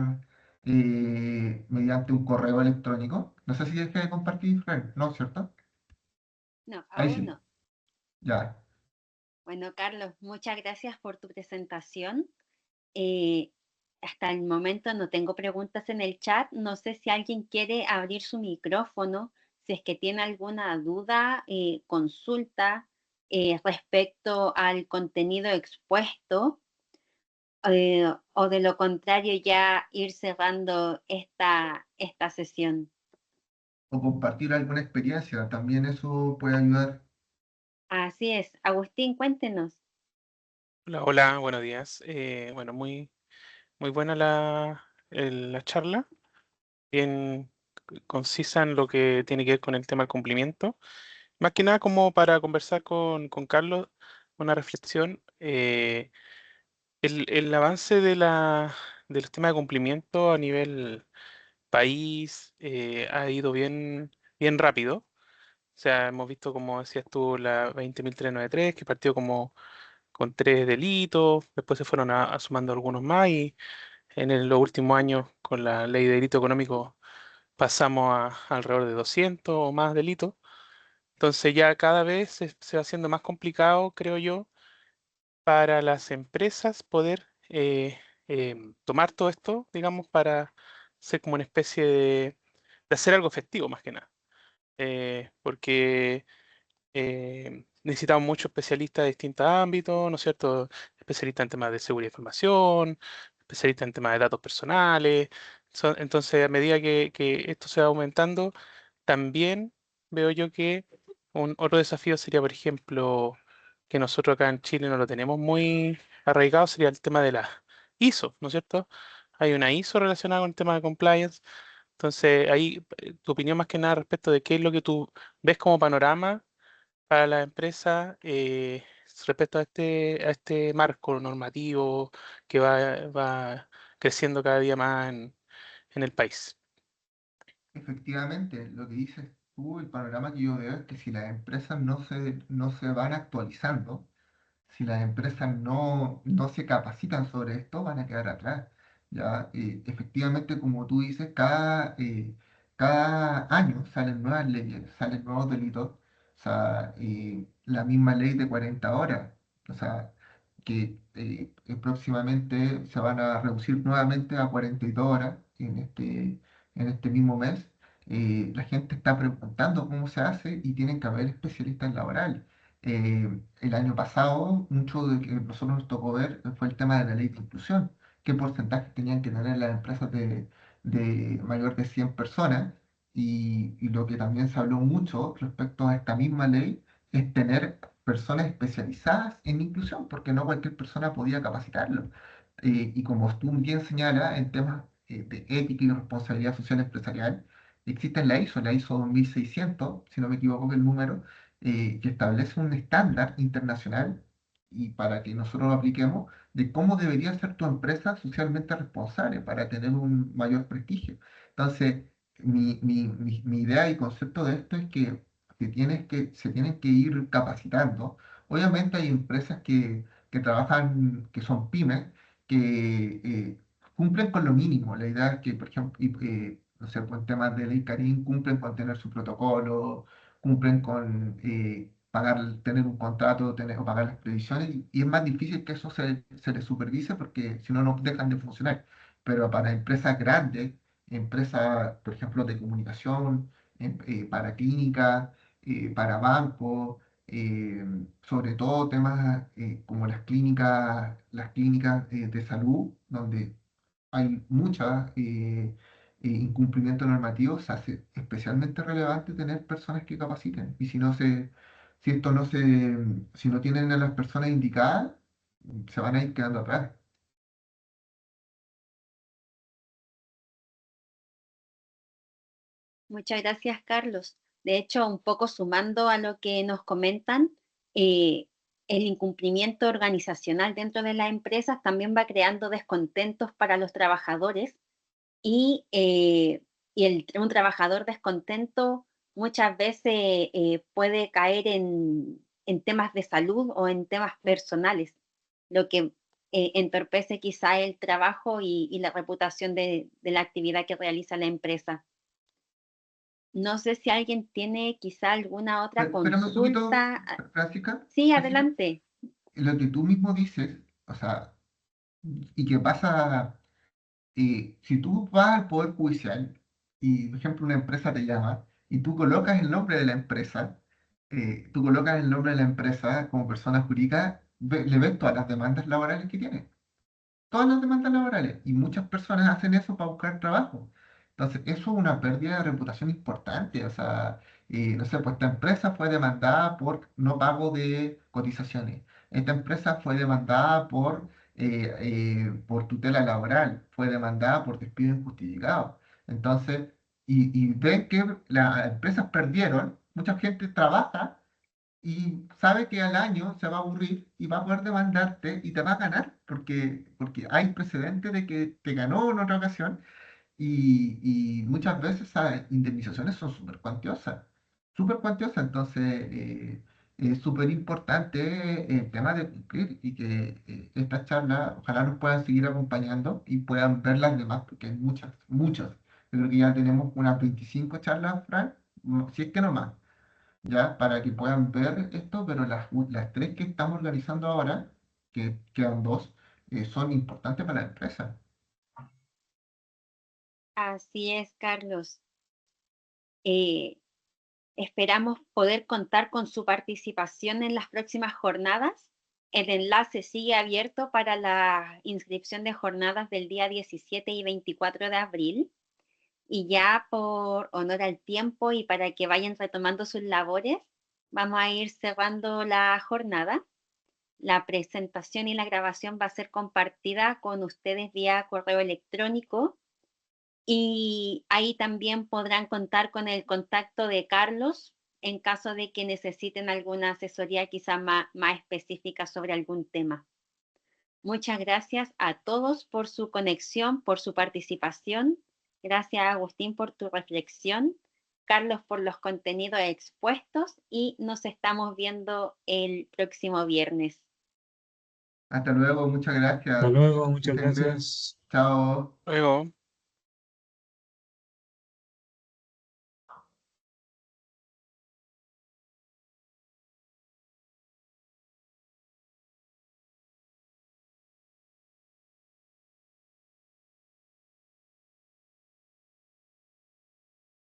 mediante un correo electrónico. No sé si dejé de compartir, Fran. No, ¿cierto? No, Ahí aún sí. no. Ya. Bueno, Carlos, muchas gracias por tu presentación. Eh, Hasta el momento no tengo preguntas en el chat. No sé si alguien quiere abrir su micrófono, si es que tiene alguna duda, consulta respecto al contenido expuesto, o de lo contrario ya ir cerrando esta sesión. O compartir alguna experiencia, también eso puede ayudar. Así es. Agustín, cuéntenos. Hola, hola, buenos días. Bueno, muy buena la charla, bien concisa en lo que tiene que ver con el tema del cumplimiento. Más que nada como para conversar con Carlos, una reflexión. El avance del tema de cumplimiento a nivel país ha ido bien rápido. O sea, hemos visto, como decías tú, la 20.393, que partió como con 3 delitos, después se fueron sumando algunos más y los últimos años con la ley de delito económico pasamos a alrededor de 200 o más delitos. Entonces ya cada vez se va haciendo más complicado, creo yo, para las empresas poder tomar todo esto, digamos, para ser como una especie de hacer algo efectivo más que nada. Porque necesitamos muchos especialistas de distintos ámbitos, ¿no es cierto? Especialistas en temas de seguridad de información, especialistas en temas de datos personales. Entonces, a medida que esto se va aumentando, también veo yo que otro desafío sería, por ejemplo, que nosotros acá en Chile no lo tenemos muy arraigado, sería el tema de la ISO, ¿no es cierto? Hay una ISO relacionada con el tema de compliance. Entonces, ahí tu opinión más que nada respecto de qué es lo que tú ves como panorama para la empresa respecto a este marco normativo que va creciendo cada día más en el país. Efectivamente, lo que dices tú, el panorama que yo veo es que si las empresas no se van actualizando, si las empresas no se capacitan sobre esto, van a quedar atrás. ¿ya? Efectivamente, como tú dices, cada año salen nuevas leyes, salen nuevos delitos, o sea, la misma ley de 40 horas, o sea, que próximamente se van a reducir nuevamente a 42 horas en este mismo mes. La gente está preguntando cómo se hace y tienen que haber especialistas laborales. El año pasado, mucho de que nosotros nos tocó ver fue el tema de la ley de inclusión, qué porcentaje tenían que tener las empresas de mayor de 100 personas, y lo que también se habló mucho respecto a esta misma ley es tener personas especializadas en inclusión, porque no cualquier persona podía capacitarlo. Y como tú bien señalas, en temas de ética y responsabilidad social empresarial, existe la ISO 2600, si no me equivoco que el número, que establece un estándar internacional y para que nosotros lo apliquemos, de cómo debería ser tu empresa socialmente responsable para tener un mayor prestigio. Entonces, mi idea y concepto de esto es que se tienen que ir capacitando. Obviamente hay empresas que trabajan, que son pymes, que cumplen con lo mínimo. La idea es que, por ejemplo, no sé, por temas de ley Karim, cumplen con tener su protocolo, cumplen con tener un contrato, o pagar las previsiones, y es más difícil que eso se les supervise porque si no, no dejan de funcionar. Pero para empresas grandes, empresas, por ejemplo, de comunicación, para clínicas, para bancos, sobre todo temas como las clínicas de salud, donde hay muchas incumplimientos normativos, se hace especialmente relevante tener personas que capaciten. Y si esto no se, si no tienen a las personas indicadas, se van a ir quedando atrás. Muchas gracias, Carlos. De hecho, un poco sumando a lo que nos comentan, eh, el incumplimiento organizacional dentro de las empresas también va creando descontentos para los trabajadores y un trabajador descontento muchas veces puede caer en temas de salud o en temas personales, lo que entorpece quizá el trabajo y la reputación de la actividad que realiza la empresa. No sé si alguien tiene quizá alguna otra Espérame un poquito, consulta. Francisca, Sí, Francisca, adelante. lo que tú mismo dices, o sea, y que pasa, si tú vas al Poder Judicial y, por ejemplo, una empresa te llama y tú colocas el nombre de la empresa, como persona jurídica, le ves todas las demandas laborales que tiene, todas las demandas laborales, y muchas personas hacen eso para buscar trabajo. Entonces, eso es una pérdida de reputación importante. O sea, no sé, pues esta empresa fue demandada por no pago de cotizaciones. Esta empresa fue demandada por tutela laboral, fue demandada por despido injustificado. Entonces, y ven que las empresas perdieron, mucha gente trabaja y sabe que al año se va a aburrir y va a poder demandarte y te va a ganar, porque hay precedentes de que te ganó en otra ocasión, y muchas veces esas indemnizaciones son súper cuantiosas, entonces es súper importante el tema de cumplir y que estas charlas ojalá nos puedan seguir acompañando y puedan ver las demás, porque hay muchas, muchas. Yo creo que ya tenemos unas 25 charlas, Fran, si es que no más, ya, para que puedan ver esto, pero las tres que estamos organizando ahora, que quedan dos, son importantes para la empresa. Así es, Carlos. Eh, Esperamos poder contar con su participación en las próximas jornadas. El enlace sigue abierto para la inscripción de jornadas del día 17 y 24 de abril. Y ya por honor al tiempo y para que vayan retomando sus labores, vamos a ir cerrando la jornada. La presentación y la grabación va a ser compartida con ustedes vía correo electrónico y ahí también podrán contar con el contacto de Carlos en caso de que necesiten alguna asesoría quizá más específica sobre algún tema. Muchas gracias a todos por su conexión, por su participación. Gracias, Agustín, por tu reflexión. Carlos, por los contenidos expuestos y nos estamos viendo el próximo viernes. Hasta luego, muchas Hasta gracias. luego, Que muchas estén bien. gracias. Chao. Luego.